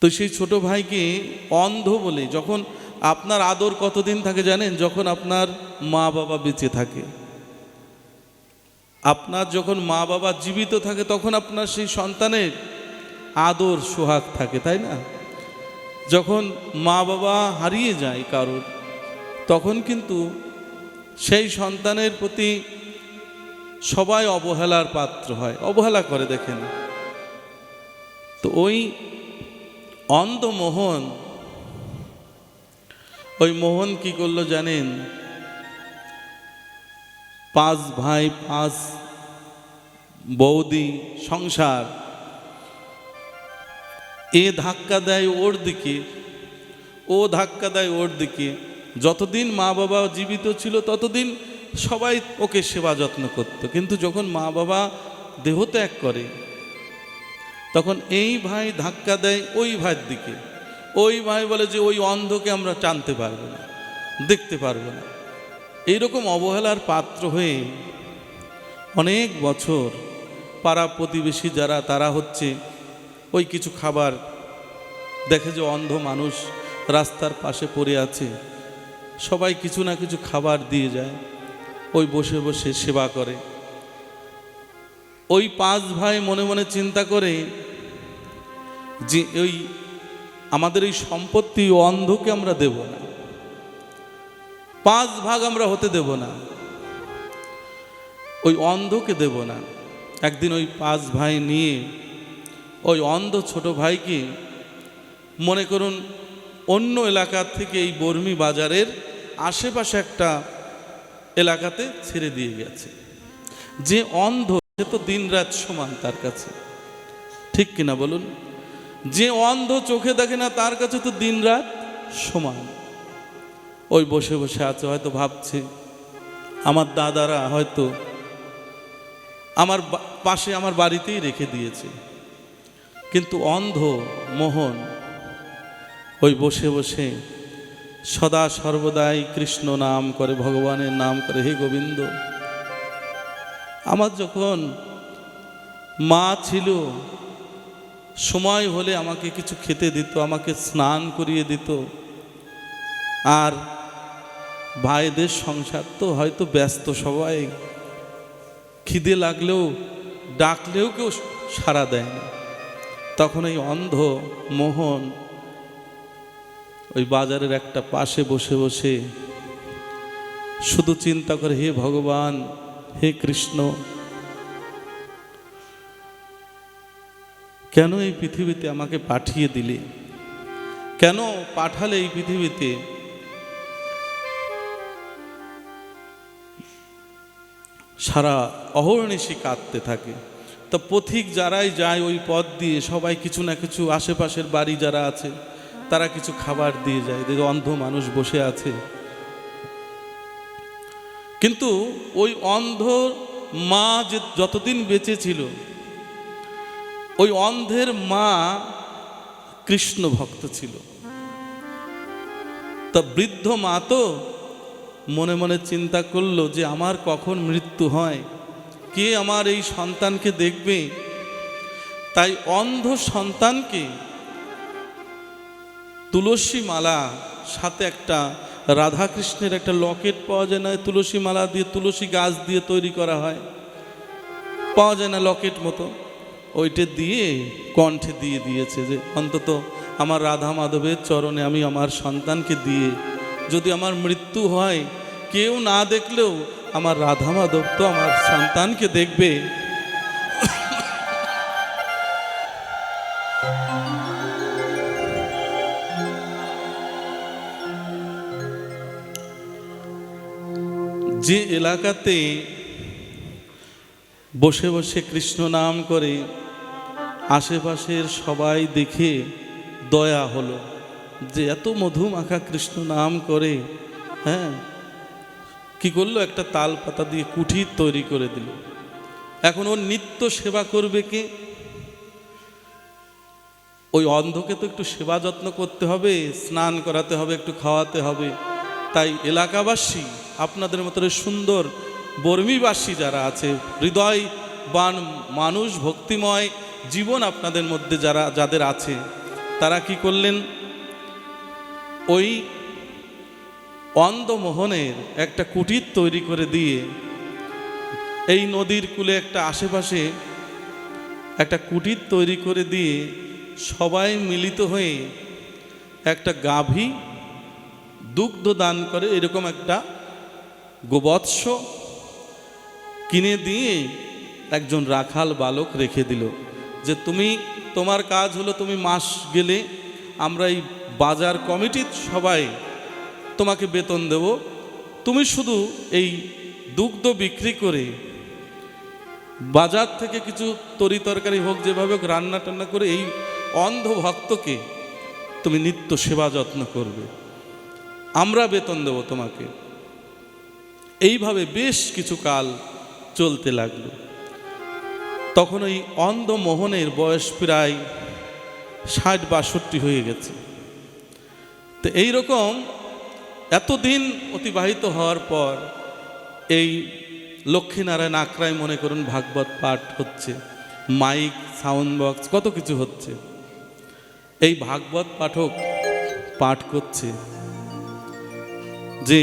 তো সেই ছোট ভাইকে অন্ধ বলে, যখন আপনার আদর কতদিন থাকে জানেন? যখন আপনার মা বাবা বেঁচে থাকে। আপনার যখন মা বাবা জীবিত থাকে তখন আপনার সেই সন্তানের আদর সোহাগ থাকে, তাই না? যখন মা বাবা হারিয়ে যায় কারোর, তখন কিন্তু সেই সন্তানের প্রতি সবাই অবহেলার পাত্র হয়, অবহেলা করে, দেখেন। তো ওই অন্ধ মোহন, ওই মোহন কি করলো জানেন? 5 ভাই 5 বৌদি সংসার, এ ধাক্কা দেয় ওর দিকে, ও ধাক্কা দেয় ওর দিকে। যতদিন মা বাবা জীবিত ছিল ততদিন সবাই ওকে সেবা যত্ন করত, কিন্তু যখন মা বাবা দেহত্যাগ করে তখন এই ভাই ধাক্কা দেয় ওই ভাইয়ের দিকে। ওই ভাই বলে যে ওই অন্ধকে আমরা টানতে পারবো না, দেখতে পারবো না। এইরকম অবহেলার পাত্র হয়ে অনেক বছর পাড়া প্রতিবেশী যারা, তারা হচ্ছে ওই কিছু খাবার দেখে যে অন্ধ মানুষ রাস্তার পাশে পড়ে আছে, সবাই কিছু না কিছু খাবার দিয়ে যায়, ওই বসে বসে সেবা করে। ওই 5 ভাই মনে মনে চিন্তা করে যে ওই আমাদের এই সম্পত্তি অন্ধকে আমরা দেব না, 5 ভাগ আমরা হতে দেব না, ওই অন্ধকে দেব না। একদিন ওই 5 ভাই নিয়ে ওই অন্ধ ছোট ভাইকে মনে করুন অন্য এলাকা থেকে এই বর্মি বাজারের আশেপাশে একটা এলাকাতে ছেড়ে দিয়ে গেছে। যে অন্ধ সে তো দিন রাত সমান তার কাছে, ঠিক কিনা বলুন? যে অন্ধ চোখে দেখে না তার কাছে তো দিন রাত সমান। ওই বসে বসে আছে, হয়তো ভাবছে আমার দাদারা হয়তো আমার পাশে আমার বাড়িতেই রেখে দিয়েছে, কিন্তু অন্ধ মোহন ওই বসে বসে সদা সর্বদাই কৃষ্ণ নাম করে, ভগবানের নাম করে, হে গোবিন্দ। আমার যখন মা ছিল, সময় হলে আমাকে কিছু খেতে দিত, আমাকে স্নান করিয়ে দিত, আর ভাইদের সংসার তো হয়তো ব্যস্ত, সবাই খিদে লাগলেও ডাকলেও কেউ সাড়া দেয় না। তখন এই অন্ধ মোহন ওই বাজারের একটা পাশে বসে বসে শুধু চিন্তা করে, হে ভগবান, হে কৃষ্ণ, কেন এই পৃথিবীতে আমাকে পাঠিয়ে দিলে? কেন পাঠালে এই পৃথিবীতে? সারা অহর্নিশি কাঁদতে থাকে। তো পথিক যারাই যায় ওই পথ দিয়ে সবাই কিছু না কিছু, আশেপাশের বাড়ি যারা আছে তারা কিছু খাবার দিয়ে যায়, দেখো অন্ধ মানুষ বসে আছে। কিন্তু ওই অন্ধ মা যে যতদিন বেঁচে ছিল, ওই অন্ধের মা কৃষ্ণ ভক্ত ছিল। তা বৃদ্ধ মা তো মনে মনে চিন্তা করলো যে আমার কখন মৃত্যু হয়, কে আমার এই সন্তানকে দেখবে? তাই অন্ধ সন্তানকে তুলসী মালা, সাথে একটা রাধা কৃষ্ণের একটা লকেট পাওয়া যায় না, তুলসী মালা দিয়ে, তুলসী গাছ দিয়ে তৈরি করা হয়, পাওয়া যায় না লকেট মতো, ওইটা দিয়ে কণ্ঠে দিয়ে দিয়েছে যে অন্তত আমার রাধা মাধবের চরণে আমি আমার সন্তানকে দিয়ে, যদি আমার মৃত্যু হয় কেউ না দেখলেও আমার রাধা মাধব তো আমার সন্তানকে দেখবে। যে এলাকাতে বসে বসে কৃষ্ণ নাম করে আশেপাশের সবাই দেখে দয়া হলো যে এত মধুমাখা কৃষ্ণ নাম করে, হ্যাঁ, কি করলো, একটা তাল পাতা দিয়ে কুঠির তৈরি করে দিল। এখন ওর নিত্য সেবা করবে কে? ওই অন্ধকে তো একটু সেবা যত্ন করতে হবে, স্নান করাতে হবে, একটু খাওয়াতে হবে। তাই এলাকাবাসী, আপনাদের মতো সুন্দর বর্মীবাসী যারা আছে, হৃদয়বান মানুষ, ভক্তিময় জীবন আপনাদের মধ্যে যাদের আছে, তারা কি করলেন, ওই অন্ধমোহনের একটা কুটির তৈরি করে দিয়ে এই নদীর কূলে একটা আশেপাশে একটা কুটির তৈরি করে দিয়ে সবাই মিলিত হয়ে একটা গাভী দুগ্ধ দান করে, এরকম একটা গোবৎস কিনে দিয়ে একজন রাখাল বালক রেখে দিল যে তুমি, তোমার কাজ হলো, তুমি মাস গেলে আমরা এই বাজার কমিটির সবাই তোমাকে বেতন দেব, তুমি শুধু এই দুগ্ধ বিক্রি করে বাজার থেকে কিছু তরি তরকারি হোক, যেভাবে হোক রান্না টান্না করে এই অন্ধ ভক্তকে তুমি নিত্য সেবা যত্ন করবে, আমরা বেতন দেব তোমাকে। এইভাবে বেশ কিছু কাল চলতে লাগলো। তখন ওই অন্ধ মোহনের বয়স প্রায় 60-62 হয়ে গেছে। তো এইরকম এতদিন অতিবাহিত হওয়ার পর এই লক্ষ্মীনারায়ণ আখড়ায় মনে করুন ভাগবত পাঠ হচ্ছে, মাইক, সাউন্ড বক্স, কত কিছু হচ্ছে। এই ভাগবত পাঠক পাঠ করছে যে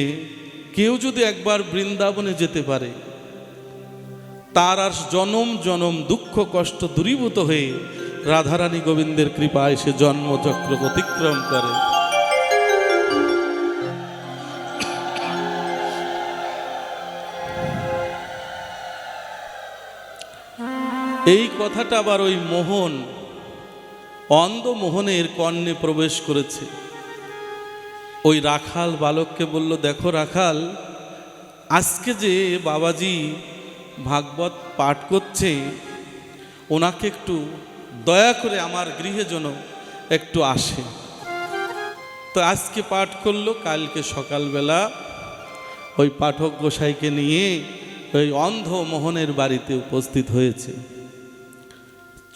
কেউ যদি একবার বৃন্দাবনে যেতে পারে, তার আর জনম জনম দুঃখ কষ্ট দূরীভূত হয়ে রাধারানী গোবিন্দের কৃপায় সে জন্মচক্র অতিক্রম করে। এই কথাটা আবার ওই মোহন, অন্ধ মোহনের কর্ণে প্রবেশ করেছে। ওই রাখাল বালককে বলল, দেখো রাখাল, আজকে যে বাবাজি ভাগবত পাঠ করছে, ওনাকে একটু দয়া করে আমার গৃহে যেন একটু আসে। তো আজকে পাঠ করলো, কালকে সকালবেলা ওই পাঠক গোসাইকে নিয়ে ওই অন্ধ মোহনের বাড়িতে উপস্থিত হয়েছে।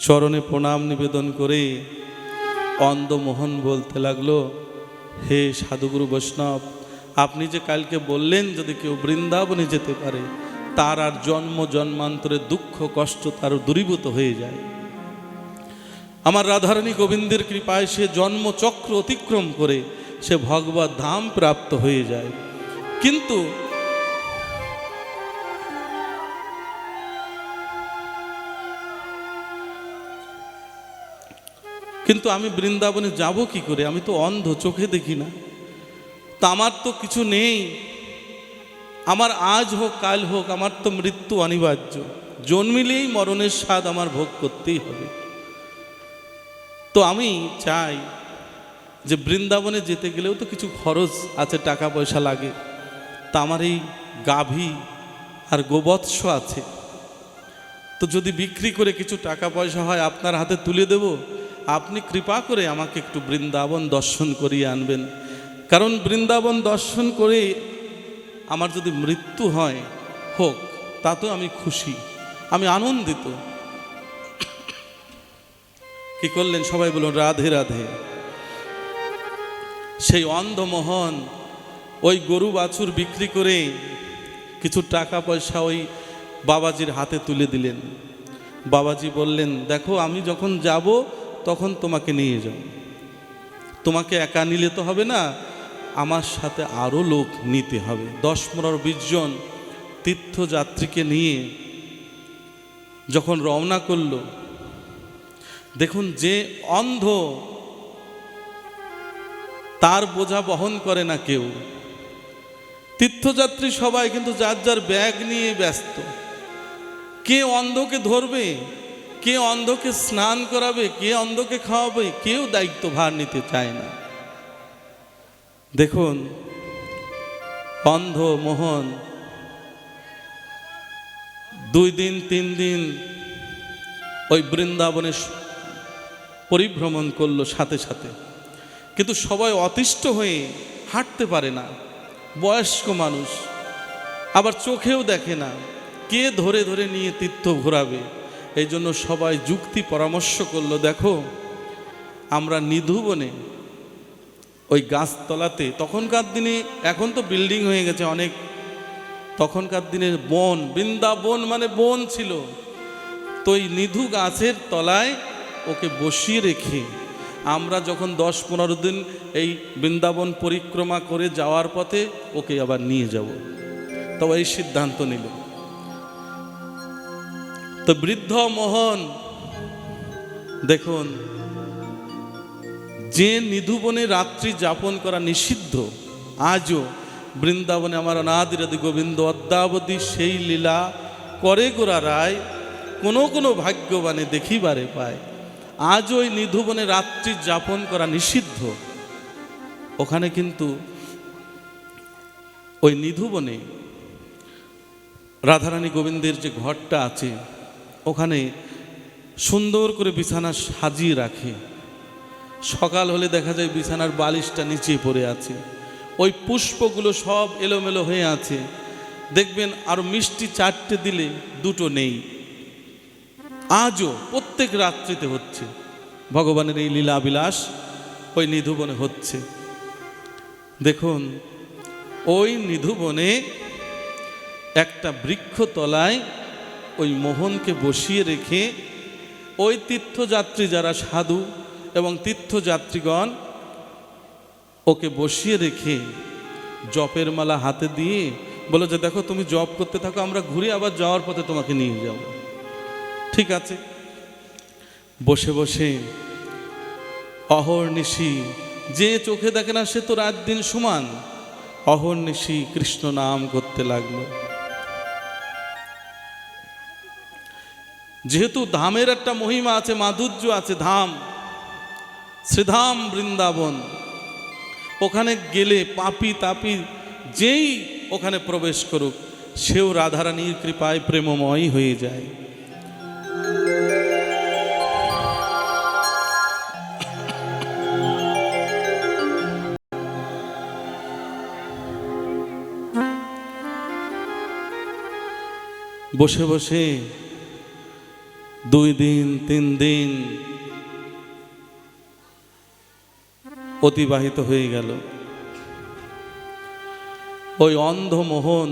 চরণে প্রণাম নিবেদন করে অন্ধ মোহন বলতে লাগলো, হে সাধুগুরু বৈষ্ণব, আপনি যে কালকে বললেন যদি কেউ বৃন্দাবনে যেতে পারে তার আর জন্ম জন্মান্তরের দুঃখ কষ্ট তার দূরীভূত হয়ে যায়। আমার রাধারানী গোবিন্দের কৃপায় সে জন্মচক্র অতিক্রম করে সে ভগবত ধাম প্রাপ্ত হয়ে যায়। কিন্তু আমি বৃন্দাবনে যাব কি করে? আমি তো অন্ধ, চোখে দেখি না। তা আমার তো কিছু নেই, আমার আজ হোক কাল হোক আমার তো মৃত্যু অনিবার্য, জন্মিলেই মরণের স্বাদ আমার ভোগ করতেই হবে। তো আমি চাই যে বৃন্দাবনে যেতে গেলেও তো কিছু খরচ আছে, টাকা পয়সা লাগে। তা আমার এই গাভী আর গোবৎস আছে, তো যদি বিক্রি করে কিছু টাকা পয়সা হয় আপনার হাতে তুলে দেব, আপনি কৃপা করে আমাকে একটু বৃন্দাবন দর্শন করিয়ে আনবেন। কারণ বৃন্দাবন দর্শন করে আমার যদি মৃত্যু হয় হোক, তাতেও আমি খুশি, আমি আনন্দিত। কি করলেন সবাই বলুন রাধে রাধে। সেই অন্ধমোহন ওই গরু বাছুর বিক্রি করে কিছু টাকা পয়সা ওই বাবাজির হাতে তুলে দিলেন। বাবাজি বললেন, দেখো আমি যখন যাব তখন তোমাকে নিয়ে যাও, তোমাকে একা নিলে তো হবে না, আমার সাথে আরও লোক নিতে হবে। 10-15-20 জন তীর্থযাত্রীকে নিয়ে যখন রওনা করলো, দেখুন যে অন্ধ তার বোঝা বহন করে না কেউ। তীর্থযাত্রী সবাই কিন্তু যার যার ব্যাগ নিয়ে ব্যস্ত। কে অন্ধকে ধরবে, কে অন্ধকে স্নান করাবে, কে অন্ধকে খাওয়াবে, কেউ দায়িত্ব ভার নিতে চায় না। দেখুন অন্ধ মোহন 2 দিন 3 দিন ওই বৃন্দাবনে পরিভ্রমণ করলো সাথে সাথে, কিন্তু সবাই অতিষ্ঠ হয়ে হাঁটতে পারে না, বয়স্ক মানুষ, আবার চোখেও দেখে না, কে ধরে ধরে নিয়ে তীর্থ ঘোরাবে। এই জন্য সবাই যুক্তি পরামর্শ করলো, দেখো আমরা নিধুবনে ওই গাছতলাতে, তখনকার দিনে, এখন তো বিল্ডিং হয়ে গেছে অনেক, তখনকার দিনে বন, বৃন্দাবন মানে বন ছিল। তো এই নিধু গাছের তলায় ওকে বসিয়ে রেখে আমরা যখন 10-15 দিন এই বৃন্দাবন পরিক্রমা করে যাওয়ার পথে ওকে আবার নিয়ে যাব। তবে এই সিদ্ধান্ত নিল। তো বৃদ্ধ মোহন দেখুন, যে নিধুবনে রাত্রি যাপন করা নিষিদ্ধ, আজও বৃন্দাবনে আমার অনাদিরাদি গোবিন্দ অদ্যাবধি সেই লীলা করে গোরা রায়, কোনো কোনো ভাগ্যবানে দেখিবারে পায়। আজ ওই নিধুবনে রাত্রি যাপন করা নিষিদ্ধ। ওখানে কিন্তু ওই নিধুবনে রাধারানী গোবিন্দের যে ঘরটা আছে, ওখানে সুন্দর করে বিছানা সাজিয়ে রাখে। সকাল হলে দেখা যায় বিছানার বালিশটা নিচে পড়ে আছে, ওই পুষ্পগুলো সব এলোমেলো হয়ে আছে। দেখবেন আর মিষ্টি 4টে দিলে 2টো নেই। আজও প্রত্যেক রাত্রিতে হচ্ছে ভগবানের এই লীলাবিলাস ওই নিধুবনে হচ্ছে। দেখুন ওই নিধুবনে একটা বৃক্ষতলায় ওই মোহনকে বসিয়ে রেখে ওই তীর্থযাত্রী যারা সাধু এবং তীর্থযাত্রীগণ ওকে বসিয়ে রেখে জপের মালা হাতে দিয়ে বলে যে দেখো তুমি জপ করতে থাকো, আমরা ঘুরে আবার যাওয়ার পথে তোমাকে নিয়ে যাব। ঠিক আছে। বসে বসে অহর্নিশি, যে চোখে দেখে না সে তো রাত দিন সমান, অহর্নিশি কৃষ্ণ নাম করতে লাগলো। যেহেতু ধামের একটা মহিমা আছে, মাধুর্য আছে, ধাম শ্রীধাম বৃন্দাবন, ওখানে গেলে পাপি তাপি যেই ওখানে প্রবেশ করুক সেও রাধারানীর কৃপায় প্রেমময় হয়ে যায়। বসে বসে 2 দিন 3 দিন অতিবাহিত হয়ে গেল। ওই অন্ধ মোহন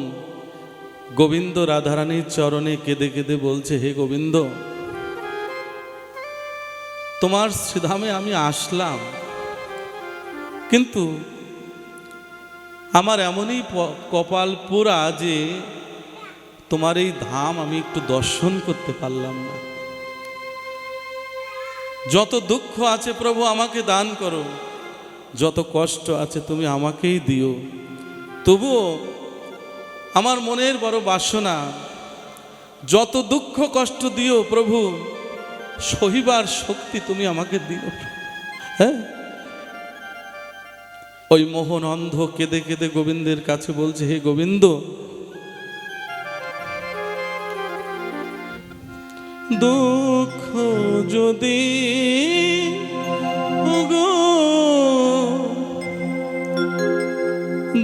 গোবিন্দ রাধারানীর চরণে কেঁদে কেঁদে বলছে, হে গোবিন্দ, তোমার শ্রীধামে আমি আসলাম, কিন্তু আমার এমনই কপাল পোড়া যে তোমার এই ধাম আমি একটু দর্শন করতে পারলাম না। যত দুঃখ আছে প্রভু আমাকে দান করো, যত কষ্ট আছে তুমি আমাকেই দিও, তবুও আমার মনের বড় বাসনা, যত দুঃখ কষ্ট দিও প্রভু সহিবার শক্তি তুমি আমাকে দিও। হ্যাঁ, ওই মোহন অন্ধ কেঁদে কেঁদে গোবিন্দের কাছে বলছে, হে গোবিন্দ, দুঃখ যদি গো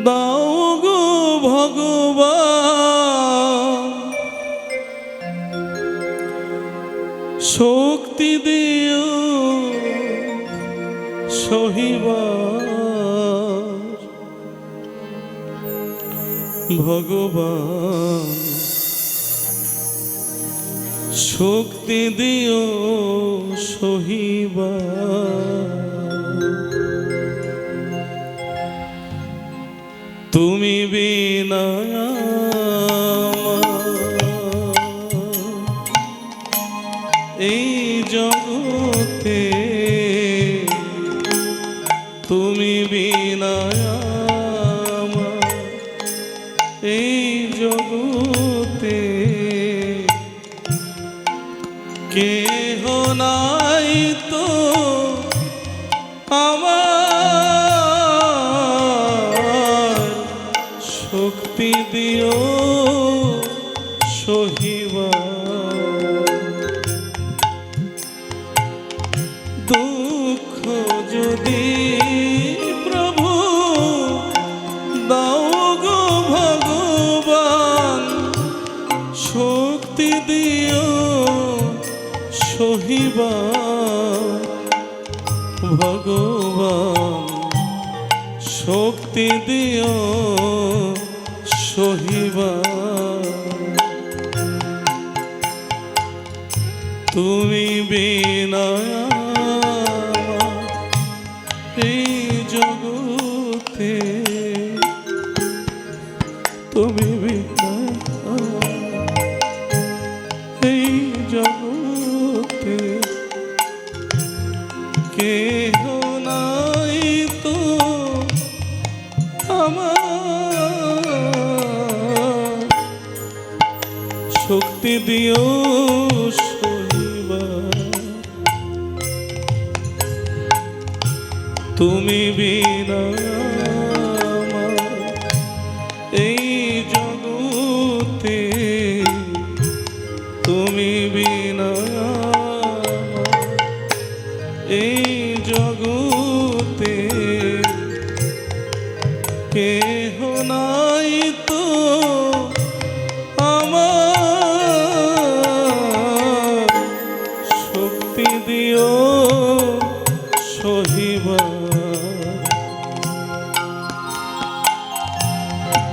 দাও গো ভগবান, শক্তি দিও সহিবার ভগবান, শক্তি দিও সহিবার। তুমি বিনা এই জগতে, তুমি বিনা এই জগতে কেহ নাই তো আমার, শক্তি দিও সহিবার। দুঃখ যদি প্রভু দাও গো ভগবান, শক্তি দিও সহিবার ভগবান, শক্তি দিও সহিবার। তুমি বিনা এই জগতে, তুমি বিনা এই জগতে কেহ নাই তো আমার, শক্তি দিও সহিবার। তুমি বিনা এই জগতে, তুমি বিনা এই জগতে কেহ নাই তো আমার, শক্তি দিও সহিবার।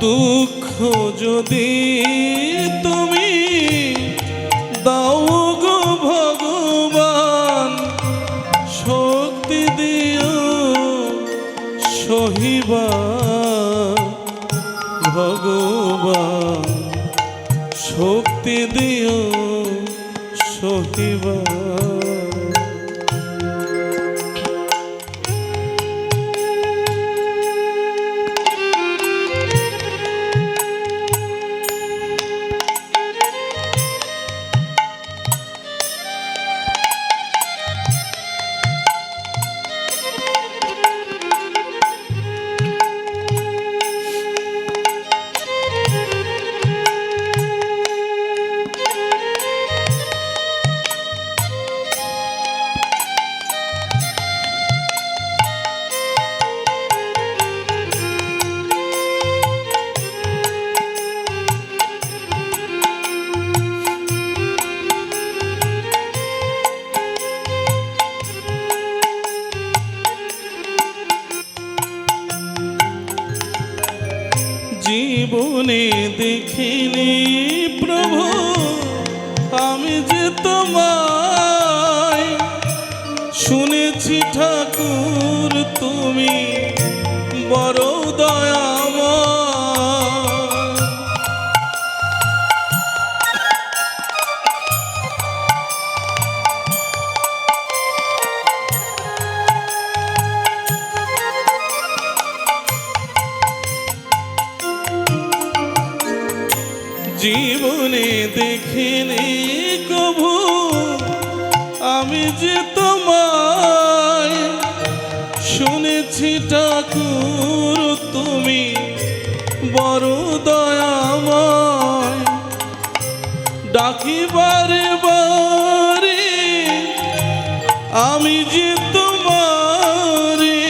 দুঃখ যদি তুমি দাও গো ভগবান, শক্তি দিও সহিবার ভগবান, শক্তি দিও সহিবার। দেখিনি প্রভু আমি যে তোমায়, শুনেছি ঠাকুর তুমি বড় দয়াময়। জীবনে দেখিনি কভু আমি যে তোমায়, শুনেছি ঠাকুর তুমি বড় দয়াময়। ডাকি বারে বারে আমি যে তোমারে,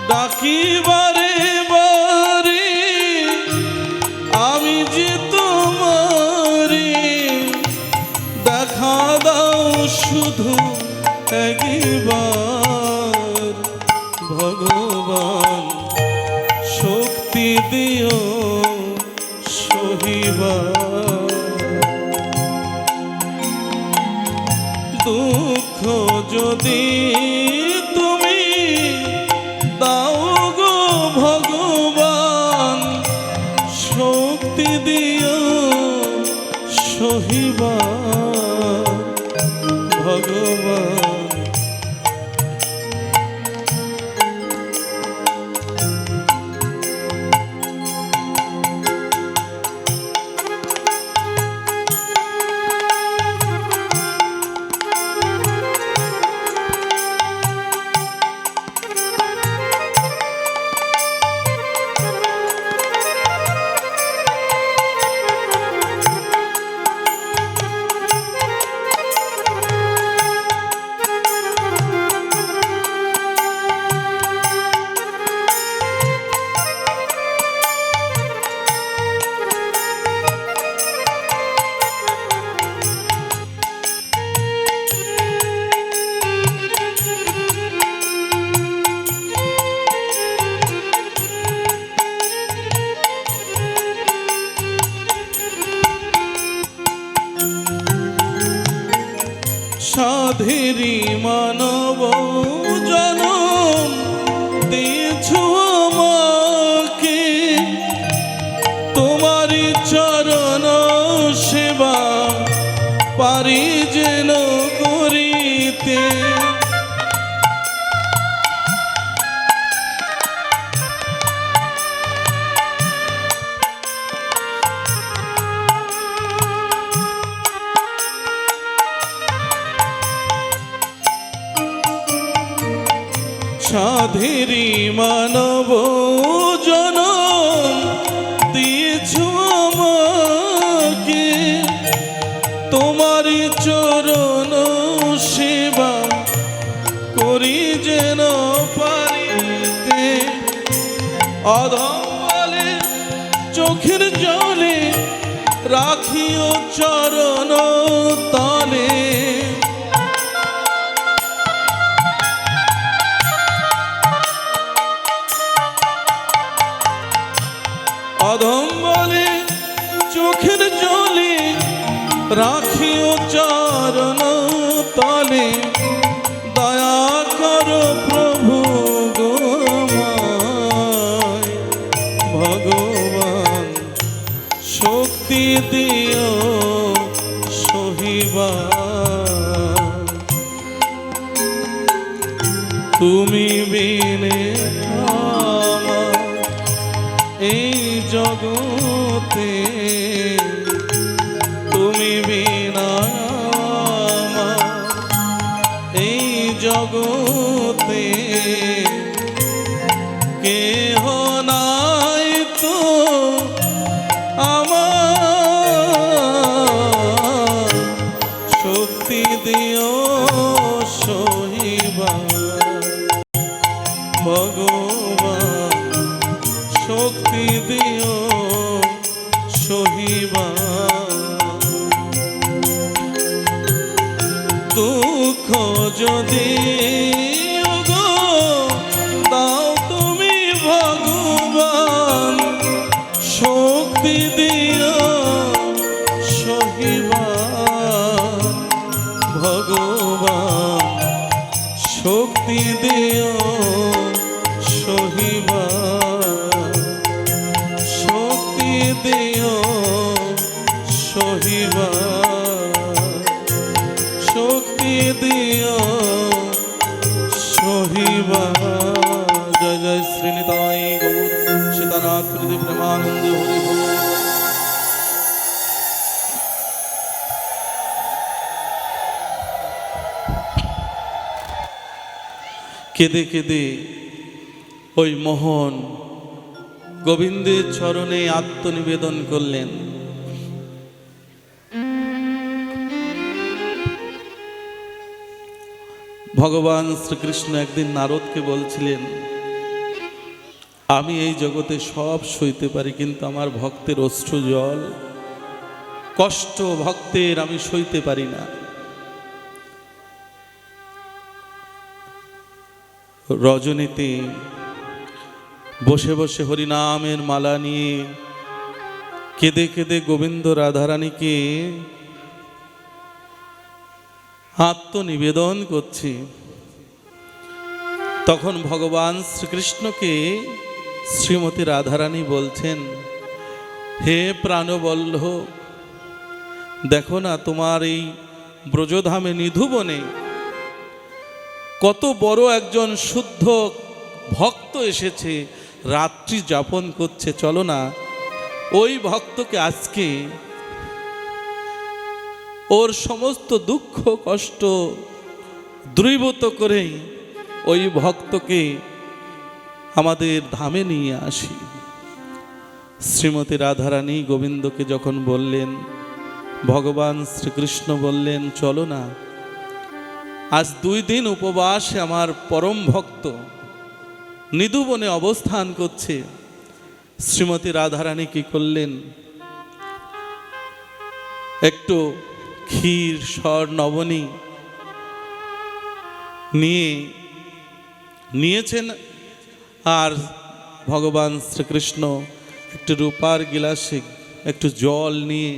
ডাকি বারে বারে আমি যে তোমারে, দেখা দাও শুধু একবার ভগবান, শক্তি দিও সহিবার। দুঃখ যদি তুমি দাও গো ভগবান, শক্তি দিও সহিবার ভগবান। সাধেরি মানব জনম দিয়েছো আমাকে, তোমারি চরণ সেবা পারি যেন করিতে। সাধেরি মানব জনম দিয়েছো আমাকে, তোমারি চরণ সেবা করি যেন পারিতে। অধম বলে চোখের জলে রাখিও চরণ তলে, অধম বলে চোখের জলে রাখিও চরণ তলে। দয়া করো প্রভু গোমায় ভগবান, শক্তি দিও সহিবার। তুমি বিনে এই জগতে, তুমি বিনা এই জগতে কেহ নাই তো আমার, শক্তি দিও সহিবার ভগবান, শক্তি দিও সহিবার। দুঃখ যদি ওগো দাও তুমি ভগবান শক্তি দিও সহিবার, ভগবান শক্তি দিও সহিবার, শক্তি দিও সহিবার, শক্তি দিও সহিবার। জয় জয় শ্রীনিতাই গৌর সীতানাথ প্রীতি প্রেমানন্দ হরি বল। কেঁদে কেঁদে ওই মোহন গোবিন্দের চরণে আত্মনিবেদন করলেন। ভগবান শ্রীকৃষ্ণ একদিন নারদকে বলছিলেন, আমি এই জগতে সব সইতে পারি, কিন্তু আমার ভক্তের অশ্রু জল, কষ্ট ভক্তের আমি সইতে পারি না। রজনীতে বসে বসে হরিনামের মালা নিয়ে কেঁদে কেঁদে গোবিন্দ রাধারানীকে আত্মনিবেদন করছি। তখন ভগবান শ্রীকৃষ্ণকে শ্রীমতী রাধারানী বলছেন, হে প্রাণবল্লভ, দেখো না তোমার এই ব্রজধামে নিধুবনে কত বড় একজন শুদ্ধ ভক্ত এসেছে, রাত্রি যাপন করছে, চলো না ওই ভক্তকে আজকে ওর সমস্ত দুঃখ কষ্ট দূরীভূত করে ওই ভক্তকে আমাদের ধামে নিয়ে আসি। শ্রীমতী রাধারানী গোবিন্দকে যখন বললেন, ভগবান শ্রীকৃষ্ণ বললেন, চলো না, আজ 2 দিন উপবাসে আমার পরম ভক্ত নিধুবনে অবস্থান করছে। শ্রীমতী রাধারানী কি করলেন, একটু ক্ষীর স্বর নবনী নিয়েছেন, আর ভগবান শ্রীকৃষ্ণ একটু রূপার গিলাসে একটু জল নিয়ে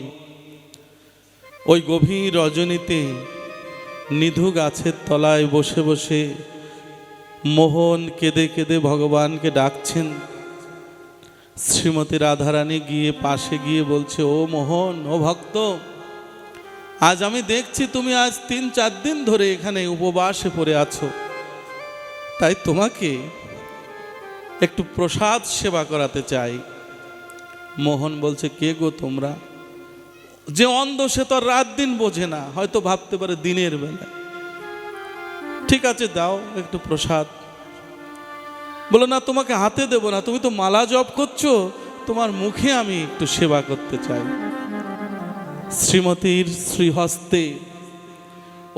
ওই গভীর রজনীতে নিধু গাছের তলায় বসে বসে মোহন কেঁদে কেঁদে ভগবানকে ডাকছেন। শ্রীমতী রাধারানী গিয়ে পাশে গিয়ে বলছে, ও মোহন, ও ভক্ত, আজ আমি দেখছি তুমি আজ 3-4 দিন ধরে এখানে উপবাসে পড়ে আছো, তাই তোমাকে একটু প্রসাদ সেবা করাতে চাই। মোহন বলছে, কে গো তোমরা? যে অন্ধ সে তো রাত দিন বোঝে না, হয়তো ভাবতে পারে দিনের বেলা। ঠিক আছে, দাও একটু প্রসাদ। বলো, না তোমাকে হাতে দেব না, তুমি তো মালা জপ করছো, তোমার মুখে আমি একটু সেবা করতে চাই। শ্রীমতীর শ্রীহস্তে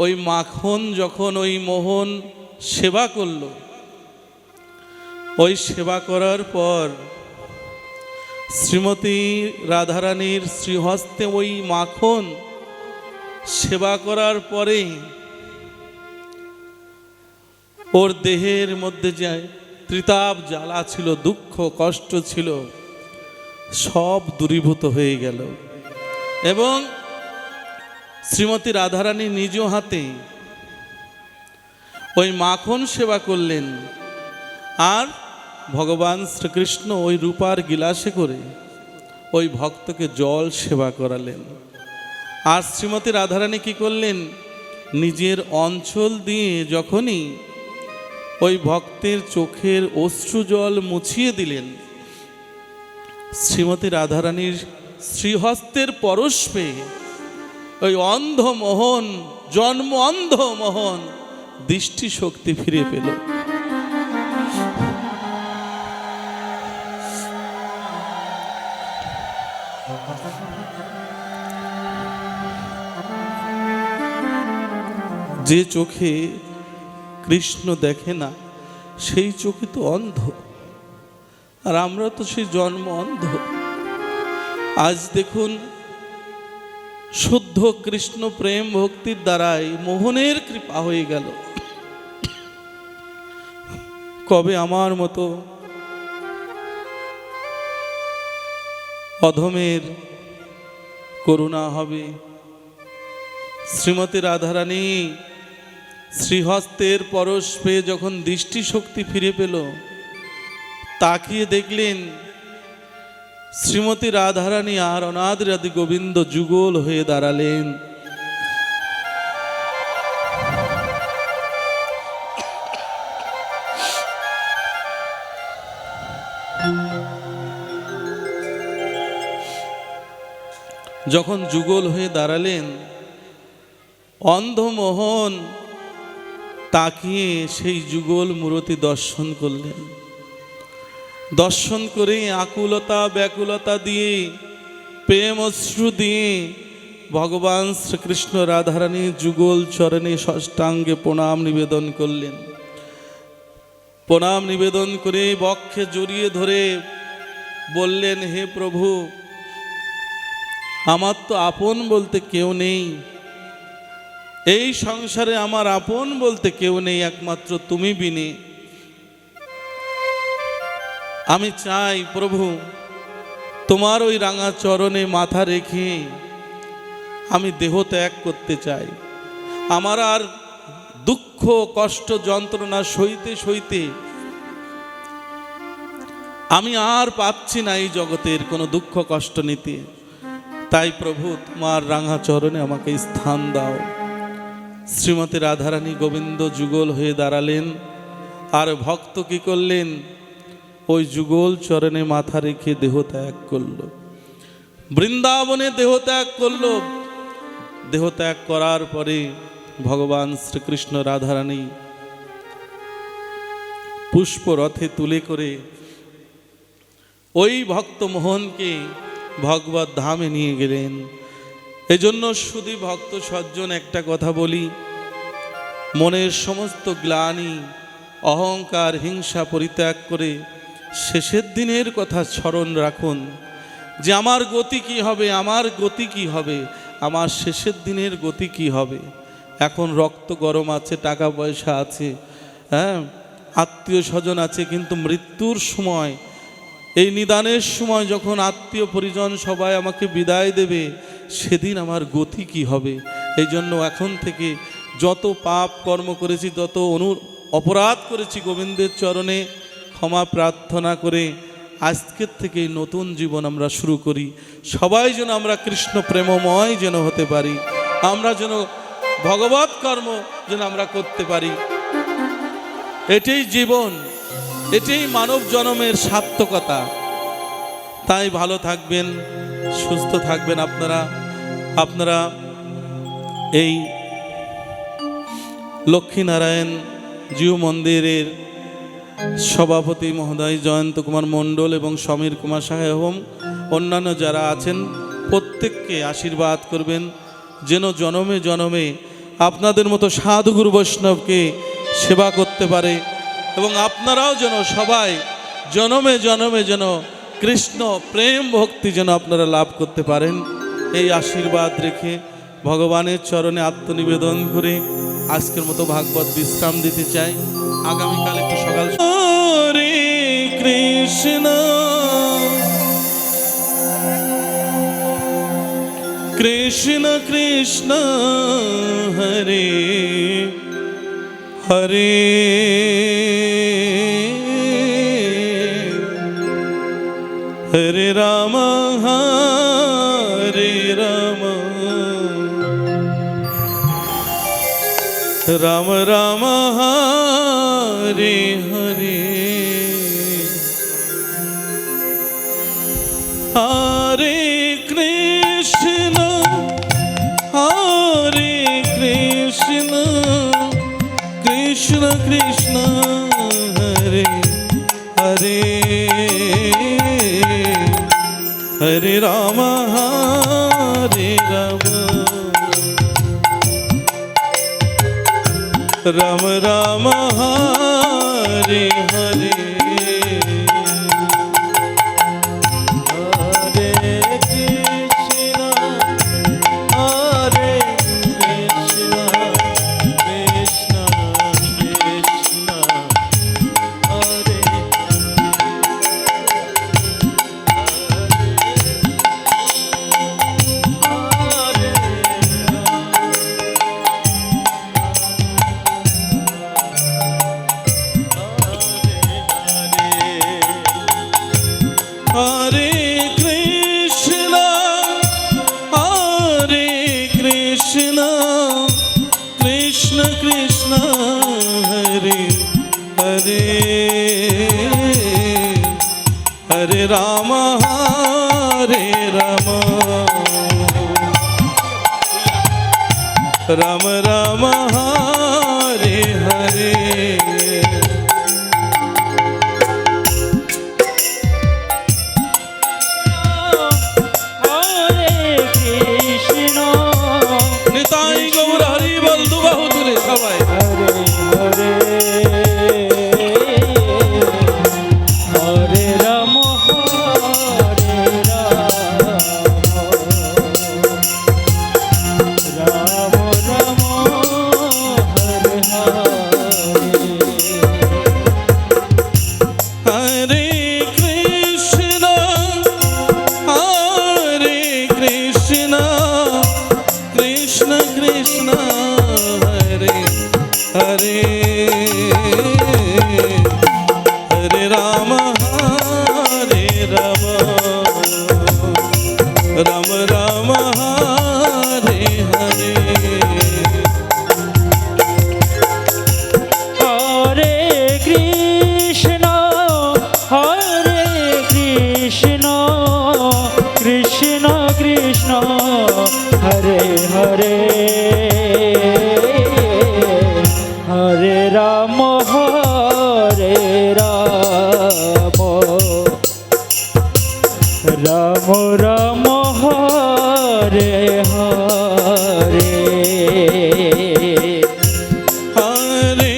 ওই মাখন যখন ওই মোহন সেবা করল, ওই সেবা করার পর শ্রীমতী রাধারানীর শ্রীহস্তে ওই মাখন সেবা করার পরে ওর দেহের মধ্যে যে ত্রিতাপ জ্বালা ছিল, দুঃখ কষ্ট ছিল, সব দূরীভূত হয়ে গেল। এবং শ্রীমতী রাধারানী নিজ হাতে ওই মাখন সেবা করলেন, আর ভগবান শ্রীকৃষ্ণ ওই রূপার গিলাসে করে ওই ভক্তকে জল সেবা করালেন। আর শ্রীমতী রাধারানী কি করলেন, নিজের অঞ্চল দিয়ে যখনই ওই ভক্তের চোখের অশ্রু জল মুছিয়ে দিলেন, শ্রীমতী রাধারানীর শ্রীহস্তের পরশ পেয়ে ওই অন্ধ মোহন, জন্ম অন্ধ মোহন দৃষ্টি শক্তি ফিরে পেল। যে চোখে কৃষ্ণ দেখে না, সেই চোখে তো অন্ধ, আর আমরা তো সেই জন্ম অন্ধ। আজ দেখুন, শুদ্ধ কৃষ্ণ প্রেম ভক্তির দ্বারাই মোহনের কৃপা হয়ে গেল। কবে আমার মতো অধমের করুণা হবে। শ্রীমতী রাধারানী শ্রীহস্তের পরশ পেয়ে যখন দৃষ্টিশক্তি ফিরে পেল, তাকিয়ে দেখলেন শ্রীমতী রাধারানী আর অনাদিরাদি গোবিন্দ যুগল হয়ে দাঁড়ালেন। যখন যুগল হয়ে দাঁড়ালেন, অন্ধমোহন তাকিয়ে সেই যুগল মূরতি দর্শন করলেন। দর্শন করে আকুলতা ব্যাকুলতা দিয়ে, প্রেম অশ্রু দিয়ে ভগবান শ্রীকৃষ্ণ রাধারানী যুগল চরণে ষষ্ঠাঙ্গে প্রণাম নিবেদন করলেন। প্রণাম নিবেদন করে বক্ষে জড়িয়ে ধরে বললেন, হে প্রভু, আমার তো আপন বলতে কেউ নেই, এই সংসারে আমার আপন বলতে কেউ নেই, একমাত্র তুমি বিনে। আমি চাই প্রভু, তোমার ওই রাঙা চরণে মাথা রেখে আমি দেহ ত্যাগ করতে চাই। আমার আর দুঃখ কষ্ট যন্ত্রণা সইতে সইতে আমি আর পাচ্ছি না এই জগতের কোনো দুঃখ কষ্ট নিতে। তাই প্রভু, তোমার রাঙা চরণে আমাকে স্থান দাও। শ্রীমতী রাধারানী গোবিন্দ যুগল হয়ে দাঁড়ালেন, আর ভক্ত কি করলেন? ওই যুগল চরণে মাথা রেখে দেহ ত্যাগ করল, বৃন্দাবনে দেহ ত্যাগ করল। দেহ ত্যাগ করার পরে ভগবান শ্রীকৃষ্ণ রাধারানী পুষ্প রথে তুলে করে ওই ভক্ত মোহনকে ভগবত ধামে নিয়ে গেলেন। এজন্য শুধু ভক্ত সজ্জন একটা কথা বলি, মনের সমস্ত গ্লানি অহংকার হিংসা পরিত্যাগ করে শেষের দিনের কথা স্মরণ রাখুন, যে আমার গতি কি হবে, আমার গতি কি হবে, আমার শেষের দিনের গতি কি হবে। এখন রক্ত গরম আছে, টাকা পয়সা আছে, হ্যাঁ, আত্মীয় স্বজন আছে, কিন্তু মৃত্যুর সময়, এই নিদানের সময় যখন আত্মীয় পরিজন সবাই আমাকে বিদায় দেবে, সেদিন আমার গতি কি হবে। এই জন্য এখন থেকে যত পাপ কর্ম করেছি, যত অপরাধ করেছি, গোবিন্দের চরণে ক্ষমা প্রার্থনা করে আজকের থেকে নতুন জীবন আমরা শুরু করি। সবাই যেন আমরা কৃষ্ণ প্রেমময় যেন হতে পারি, আমরা যেন ভগবত কর্ম যেন আমরা করতে পারি। এটাই জীবন, এটাই মানব জন্মের সার্থকতা। তাই ভালো থাকবেন, সুস্থ থাকবেন। আপনারা এই লক্ষ্মীনারায়ণ জিউ মন্দিরের সভাপতি মহোদয় জয়ন্ত কুমার মণ্ডল এবং সমীর কুমার সাহা এবং অন্যান্য যারা আছেন, প্রত্যেককে আশীর্বাদ করবেন যেন জনমে জনমে আপনাদের মতো সাধুগুরু বৈষ্ণবকে সেবা করতে পারে, এবং আপনারাও যেন সবাই জনমে জনমে যেন কৃষ্ণ প্রেম ভক্তি যেন আপনারা লাভ করতে পারেন। এই আশীর্বাদ রেখে ভগবানের চরণে আত্মনিবেদন করে আজকের মতো ভাগবত বিশ্রাম দিতে চাই। আগামীকাল একটু সকাল। হরে কৃষ্ণ কৃষ্ণ কৃষ্ণ হরে হরে হরে রাম হরে রাম রাম রাম হরে হরে হরে কৃষ্ণ হরে কৃষ্ণ কৃষ্ণ কৃষ্ণ হরে হরে হরে রাম হরে রাম রাম রাম হরে হরে হরে কৃষ্ণ হরে কৃষ্ণ কৃষ্ণ কৃষ্ণ হরে রাম হরে রাম রাম রাম হরে হরে নিতাই গৌর হরি বল দুবাহু তুলে সবাই राम राम हरे हरे हरे कृष्ण कृष्ण कृष्ण हरे हरे हरे राम राम राम हरे हरे हरे कृष्ण कृष्ण कृष्ण हरे हरे हरे राम राम राम हरे हरे हरे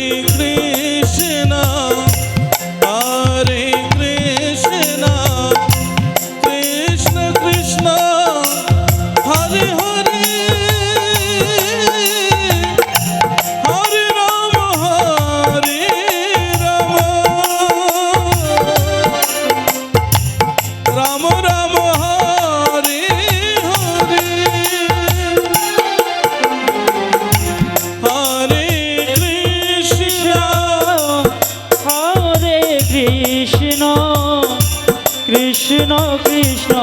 कृष्ण कृष्ण कृष्ण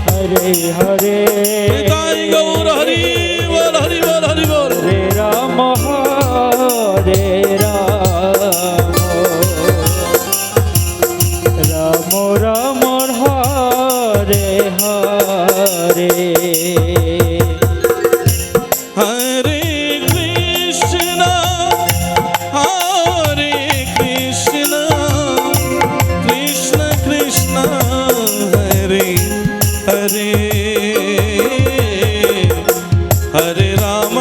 हरे हरे निताई गौर हरि बोल हरि बोल हरि बोल हरे राम राम राम हरे हरे हरे कृष्ण कृष्ण कृष्ण हरे हरे हरे राम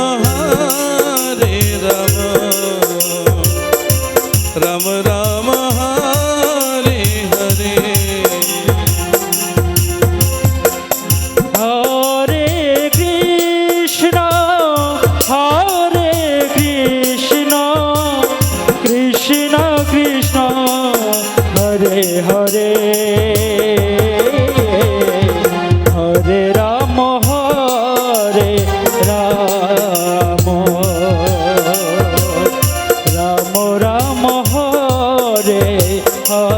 राम राम हरे हरे हरे कृष्ण कृष्ण कृष्ण हरे हरे हरे राम राम राम हरे हरे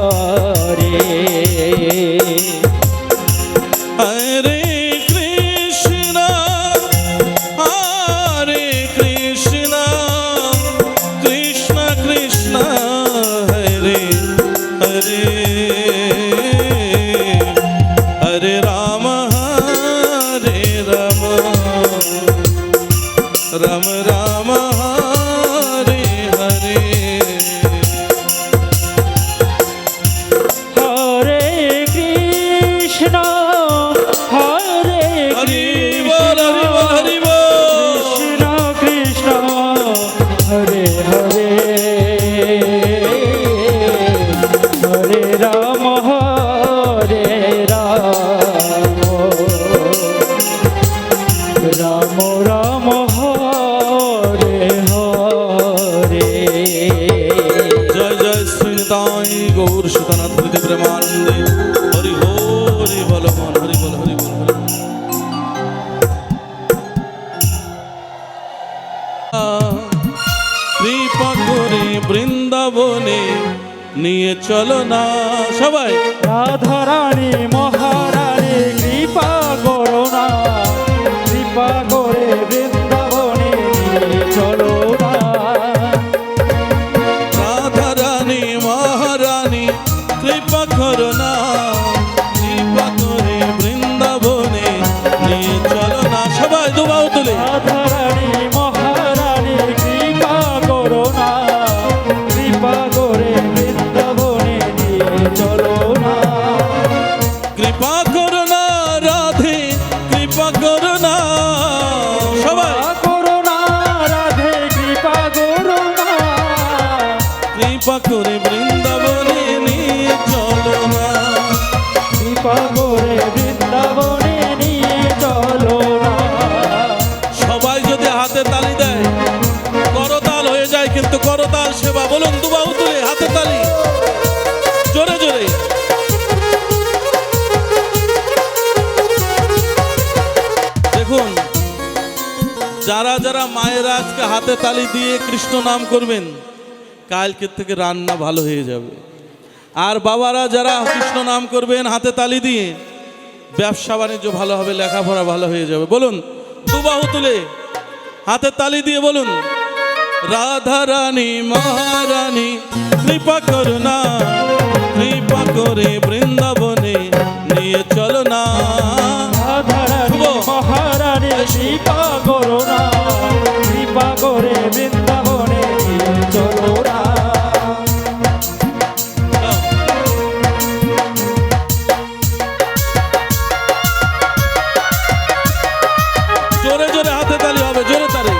हरे कृष्ण कृष्ण कृष्ण हरे हरे हरे राम राम राम हरे हरे हरे कृष्ण हरि बोल हरि बोल कृष्ण हरे हरे हरे राम राम राम हरे हरे जय जय श्री निताई गौर सुतनाथ हृदय प्रेमानंदे हरि हरि बोल मन हरि बोल हरि बोल কৃপা করে বৃন্দাবনে নিয়ে চলো না সবাই রাধা রানী মহারানী কৃপা করো না কৃপা করে বৃন্দাবনে নিয়ে চলো না রাধা রানী করে বৃন্দাবনে নিয়ে চলো না। কৃপা করে বৃন্দাবনে নিয়ে চলো না। সবাই যদি হাতে তালি দেয় করতাল হয়ে যায়, কিন্তু করতাল সেবা। বলুন দুবাহু তুলে হাতে তালি জোরে জোরে। দেখুন যারা যারা মায়েরা আজকে হাতে তালি দিয়ে কৃষ্ণ নাম করবেন, কালকের থেকে রান্না ভালো হয়ে যাবে। আর বাবারা যারা কৃষ্ণ নাম করবেন হাতে তালি দিয়ে, ব্যবসা বাণিজ্য ভালো হবে, লেখাপড়া ভালো হয়ে যাবে। বলুন দুবাহু তুলে হাতে তালি দিয়ে বলুন, রাধা রানী মহারানী কৃপা করো না, কৃপা করে বৃন্দাবনে নিয়ে চলো না। রাধা রানী মহারানী কৃপা করো না, কৃপা করে বৃন্দাবনে নিয়ে চলো না। জোরে জোরে হাতে তালি হবে, জোরে তালি।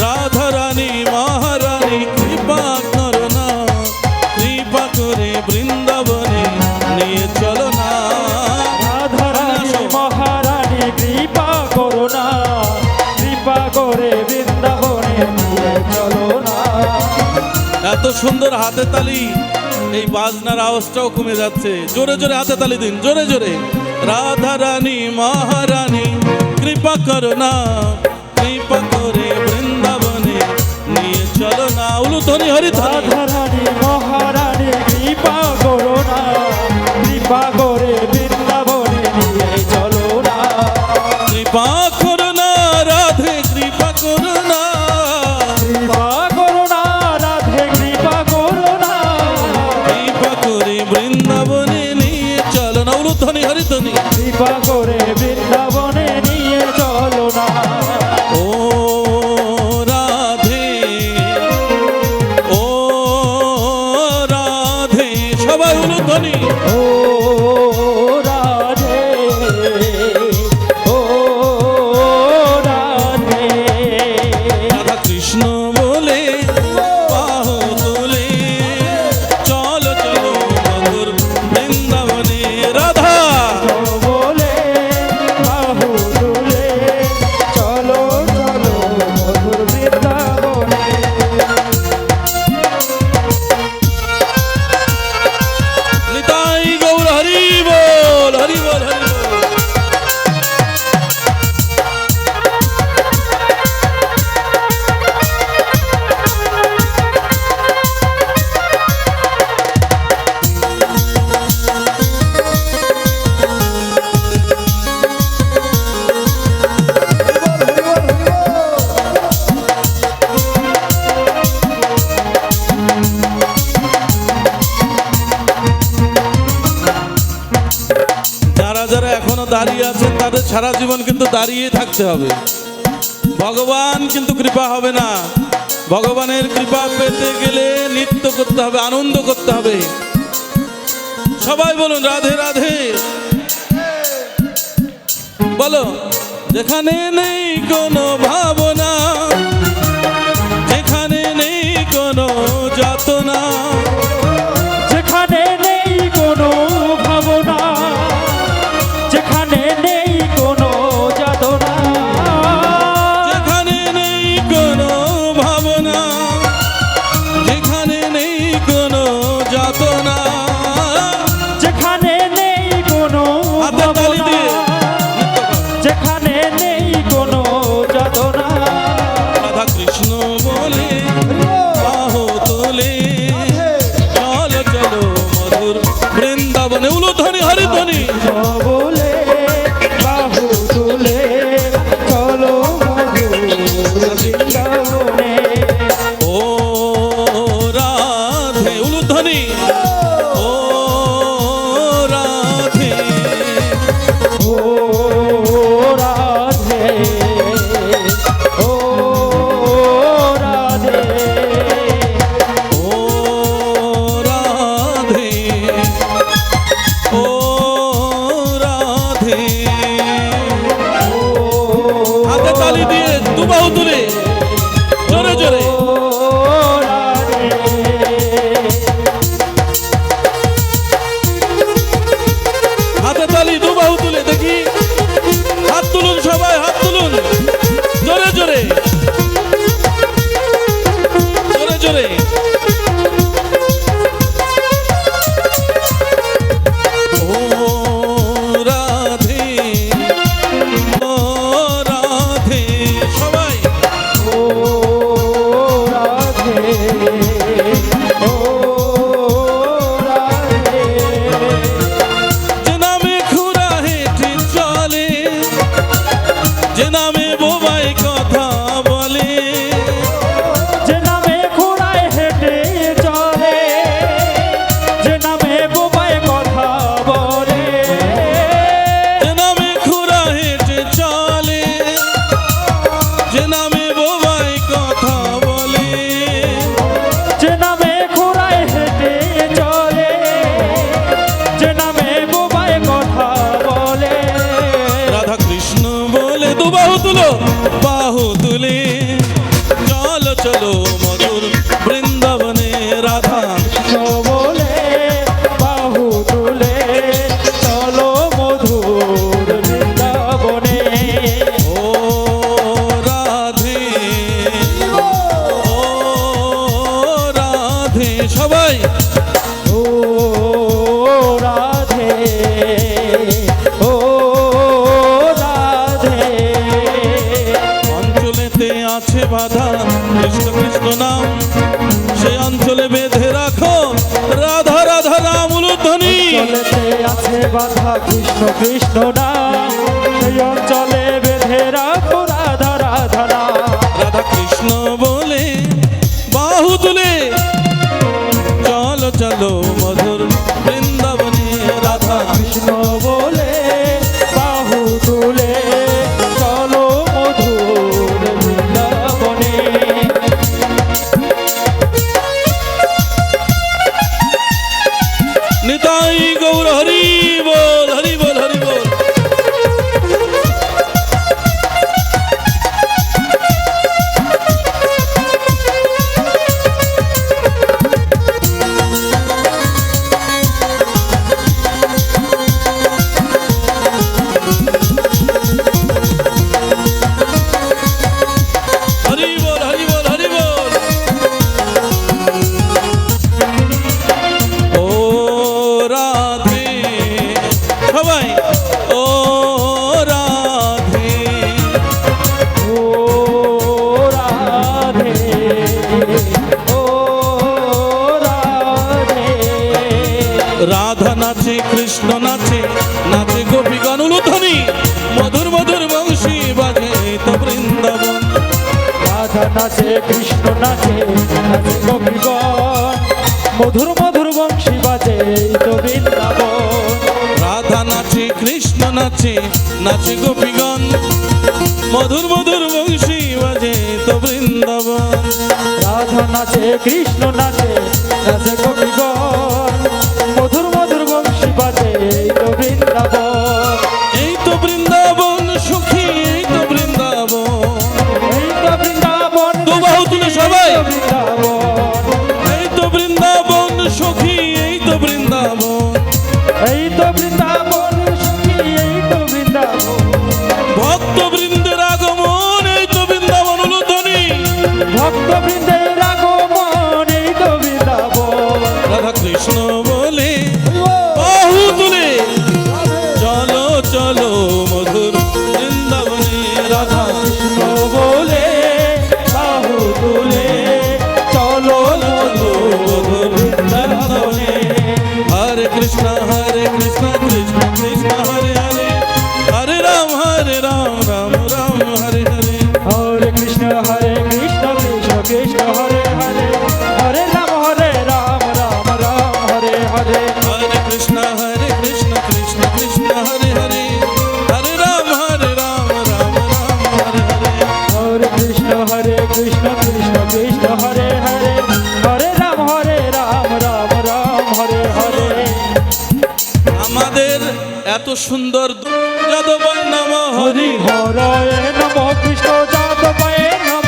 রাধা রানী মহারানী কৃপা করো না, কৃপা করে বৃন্দাবনে নিয়ে চলো না। রাধা রানী মহারানী কৃপা করো না, কৃপা করে বৃন্দাবনে নিয়ে চলো না। এত সুন্দর হাতে তালি, এই বাজনার আওয়াজটাও কমে যাচ্ছে। জোরে জোরে হাতে তালি দিন, জোরে জোরে। রাধা রানী মহারানী কৃপা করো না, কৃপা করে বৃন্দাবনে নিয়ে চলো না। উলুধ্বনি হরিধ্বনি। রাধা রানী মহারানী কৃপা করো না, কৃপা করে বৃন্দাবনে নিয়ে চলো না। কৃপা করো না রাধে, কৃপা করো না, কৃপা করো না রাধে, কৃপা করো না। কৃপা করে বৃন্দাবনে নিয়ে চলো না। উলুধ্বনি হরিধ্বনি। কৃপা করে বৃন্দাবনে নিয়ে চলো না। ও রাধে, ও রাধে, সবাই উলুধ্বনি। ও রাধে, ও রাধে। রাধা কৃষ্ণ বলে বাহু তুলে চলো চলো মধুর বৃন্দাবনে। রাধা বলে বাহু তুলে চলো চলো মধুর বৃন্দাবনে। নিতাই গৌর হরি বল, হরি বল, হরি বল। যারা যারা এখনো দাঁড়িয়ে আছেন তাদের সারা জীবন কিন্তু দাঁড়িয়ে থাকতে হবে। ভগবান কিন্তু কৃপা হবে না। ভগবানের কৃপা পেতে গেলে নৃত্য করতে হবে, আনন্দ করতে হবে। সবাই বলুন রাধে রাধে। বলো, যেখানে নেই কোনো ভাবনা, যেখানে নেই কোনো যাতনা, যেখানে নেই কোনো ভাবনা, যেখানে নেই কোনো যাতনা, যেখানে নেই কোনো ভাবনা, যেখানে নেই কোনো যাতনা। যেখানে নেই কোনো হাতে তালি ভাবনা, দিয়ে যেখানে নেই কোনো যাতনা। রাধা কৃষ্ণ বলে বাহু তোলে চলো চলো মধুর বৃন্দাবনে। উলুধ্বনি হরিধ্বনি। বলে বাহু তুলে চলো মধুর বৃন্দাবনে। ও রাধে, উলুধ্বনি। ও রাধে, তুলো বাহু তুলে চলো চলো মধুর বৃন্দাবনে রাধা কৃষ্ণ বলে বাহু তুলে চলো মধুর বৃন্দাবনে। ও রাধে ও রাধে সবাই ও রাধে ও রাধে। অঞ্চলেতে আছে বাধা কৃষ্ণ কৃষ্ণ নাম সেই অঞ্চলে বেঁধে রাখো রাধা রাধা নাম উলুধ্বনি চলেতে আছে বাধা কৃষ্ণ কৃষ্ণ নাম সেই অঞ্চলে বেঁধে রাখো রাধা রাধা নাম। রাধা কৃষ্ণ বলে বাহু তুলে চলো চলো মধুর বৃন্দাবনে রাধা কৃষ্ণ বলে বাহু তুলে চলো মধুর বৃন্দাবনে। নিতাই গৌর হরি বল হরি বল হরি বল। হরি বল হরি বল হরি বল। ও রাধে সবাই ও রাধে ও রাধে ও রাধে। রাধা নাচে কৃষ্ণ নাচে নাচে গোপীগণ উলুধ্বনি মধুর মধুর বংশী বাজে তো বৃন্দাবন রাধা নাচে কৃষ্ণ নাচে নাচে গোপীগণ মধুর মধুর বংশী বাজে তো বৃন্দাবন। রাধা নাচে কৃষ্ণ নাচে নাচে গোপীগণ মধুর মধুর বংশী বাজে তো বৃন্দাবন রাধা নাচে কৃষ্ণ নাচে নাচে গোপীগণ মধুর মধুর বংশী বাজে তো বৃন্দাবন। এই তো বৃন্দাবন সুখী এই তো বৃন্দাবন এই তো বৃন্দাবন দু বাহু তুলে সবাই বৃন্দাবন। এই তো বৃন্দাবন সুখী এই তো বৃন্দাবন এই তো বৃন্দাবন সুখী এই তো বৃন্দাবন। ভক্ত বৃন্দের আগমন এই তো বৃন্দাবন উলুধ্বনি ভক্ত বৃন্দের আগমন এই তো বৃন্দাবন। রাধা কৃষ্ণ বলে বাহু তুলে চলো চলো মধুর বৃন্দাবনে রাধা কৃষ্ণ বলে বাহু তুলে চলো মধুর বৃন্দাবনে। হরে কৃষ্ণ কৃষ্ণ কৃষ্ণ হরে হরে হরে রাম রাম রাম হরে হরে হরে কৃষ্ণ কৃষ্ণ কৃষ্ণ হরে হরে হরে রাম রাম রাম হরে হরে। হরে কৃষ্ণ কৃষ্ণ কৃষ্ণ হরে হরে হরে রাম রাম হরে হরে হরে কৃষ্ণ কৃষ্ণ কৃষ্ণ হরে হরে হরে রাম রাম হরে হরে। আমাদের এত সুন্দর যাদব নাম হরি হরি হরে নম কৃষ্ণ যাদবায় নম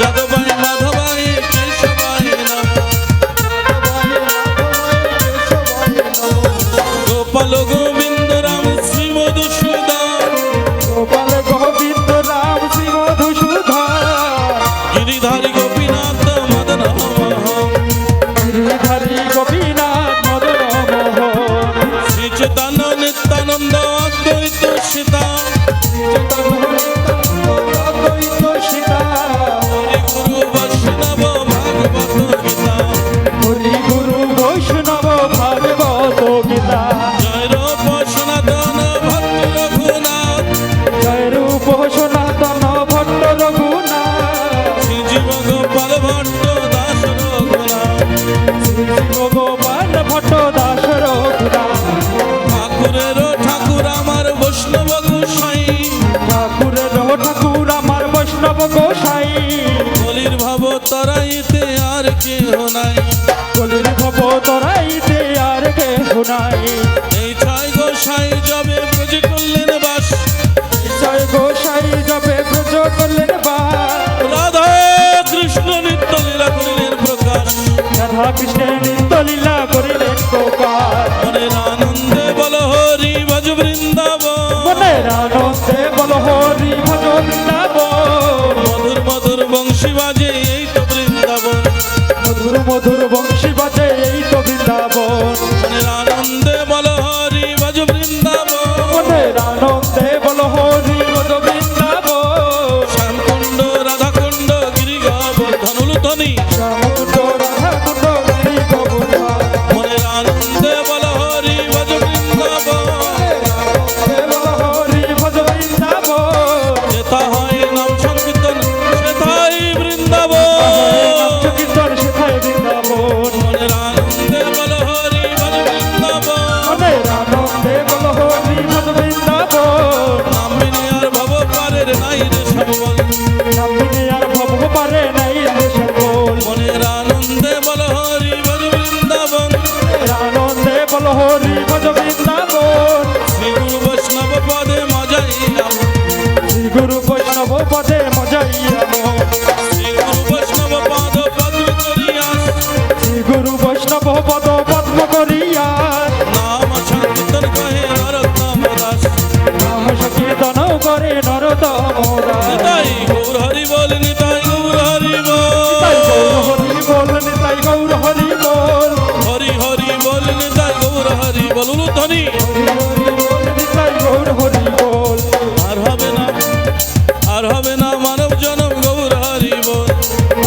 যাদবাই মাধবাই কেশবাই নম গোপাল গোবিন্দ রাম শ্রী মধুসূদন গোপাল গোবিন্দ রাম শ্রী মধুসূদন গিরিধারী গোপীনাথ মদন মোহন গিরিধারী গোপীনাথ মদন মোহন শ্রী চৈতন্য নিত্যানন্দ অদ্বৈত সীতা অদ্বৈত সীতা হরি গুরু বৈষ্ণব ভাগবত গীতা হরি গুরু বৈষ্ণব ভাগবত গীতা জয় রূপ সনাতন ভক্ত রঘুনাথ জয় রূপ সনাতন ভট্ট রঘুনাথ শ্রী জীব গোপাল ভট্ট দাস রঘুনাথ শ্রী শিব গোপাল ভট্ট দাস রঘুনাথ ঠাকুরের ঠাকুর আমার বৈষ্ণব গোসাই কৃষ্ণের নিত্য লীলা করিলেন প্রকাশ। মনের আনন্দে বল হরি ভজ বৃন্দাবন, মনের আনন্দে বল হরি ভজ বৃন্দাবন। মধুর মধুর বংশী বাজে এই তো বৃন্দাবন, মধুর মধুর বংশী বাজে এই তো বৃন্দাবন। মনের আনন্দে বল হরি ভজ বৃন্দাবন, মনের আনন্দে বল হরি ভজ বৃন্দাবন। শ্যামকুণ্ড রাধাকুণ্ড গিরি গোবর্ধন ধ্বনি, শ্যামকুণ্ড রাধাকুণ্ড গিরি গোবর্ধন। মনের আনন্দে বল হরি ভজ বৃন্দাবন, বল হরি ভজ বৃন্দাবন। যেথা হয় নাম সংকীর্তন সেথাই বৃন্দাবন, কীর্তন সেথায় বৃন্দাবন। মনের আনন্দে বল হরি ভজ বৃন্দাবন, মনের আনন্দে বল হরি ভজ বৃন্দাবন। নাম বিনে আর ভব পারের নাই রে সবল, নামিনে আর ভব পারে নাই রে সকল। মনের আনন্দে বল হরি ভজ বৃন্দাবন, আনন্দে বল হরি ভজ বৃন্দাবন। শ্রী গুরু বৈষ্ণব পদে মজাইলাম, শ্রী গুরু বৈষ্ণব পদে মজাইয়াম। শ্রী গুরু বৈষ্ণব পদ পদ্ম করিয়া, শ্রী গুরু বৈষ্ণব পদ পদ্ম করিয়া। নাম সংকীর্তন কহে নরোত্তম দাস, নাম সংকীর্তন করে নরোত্তম দাস। নিতাই গৌর হরি বল, নিতাই গৌর হরি নিতাই গৌর বল, হরি বল, নিতাই গৌর হরি বল। হরি হরি বল, নিতাই গৌর হরি বল ধ্বনি। হরি হরি বল, নিতাই গৌর হরি বল। আর হবে না, আর হবে না মানব জনম গৌর হরি বল,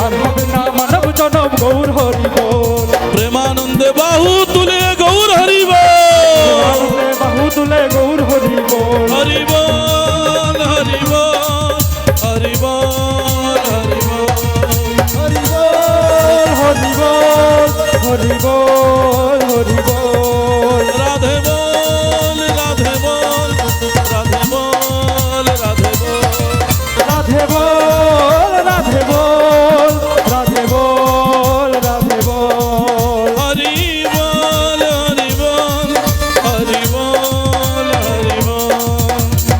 আর হবে না মানব জনম গৌর হরি বল। প্রেমানন্দে বাহু তুলে গৌর হরি বল, আনন্দে বাহু তুলে গৌর হরি বল। হরি বল, হরি বল, হরি বল, হরি বল, হরি বল, হরি বল, হরি বল, হরি বল। রাধে বল, রাধে বল, রাধে বল, রাধে বল, রাধে বল, রাধে বল, রাধে বল, রাধে বল। হরি বল, হরি বল, হরি বল, হরি বল,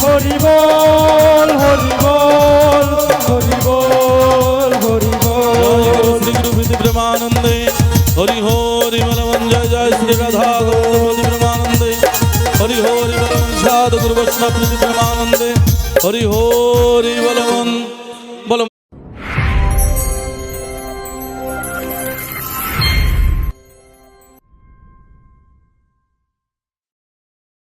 হরি বল, হরি বল, হরি বল, হরি জয় বল। গুরু শ্রী গুরু প্রীতি প্রেমানন্দে, হরি হরি বলবন, জয় জয় শ্রী রাধা গোবিন্দ প্রীতি প্রেমানন্দে, হরি হরি বলবন, সাধু গুরু বৈষ্ণব প্রীতি প্রেমানন্দে, হরি হরি বলবন।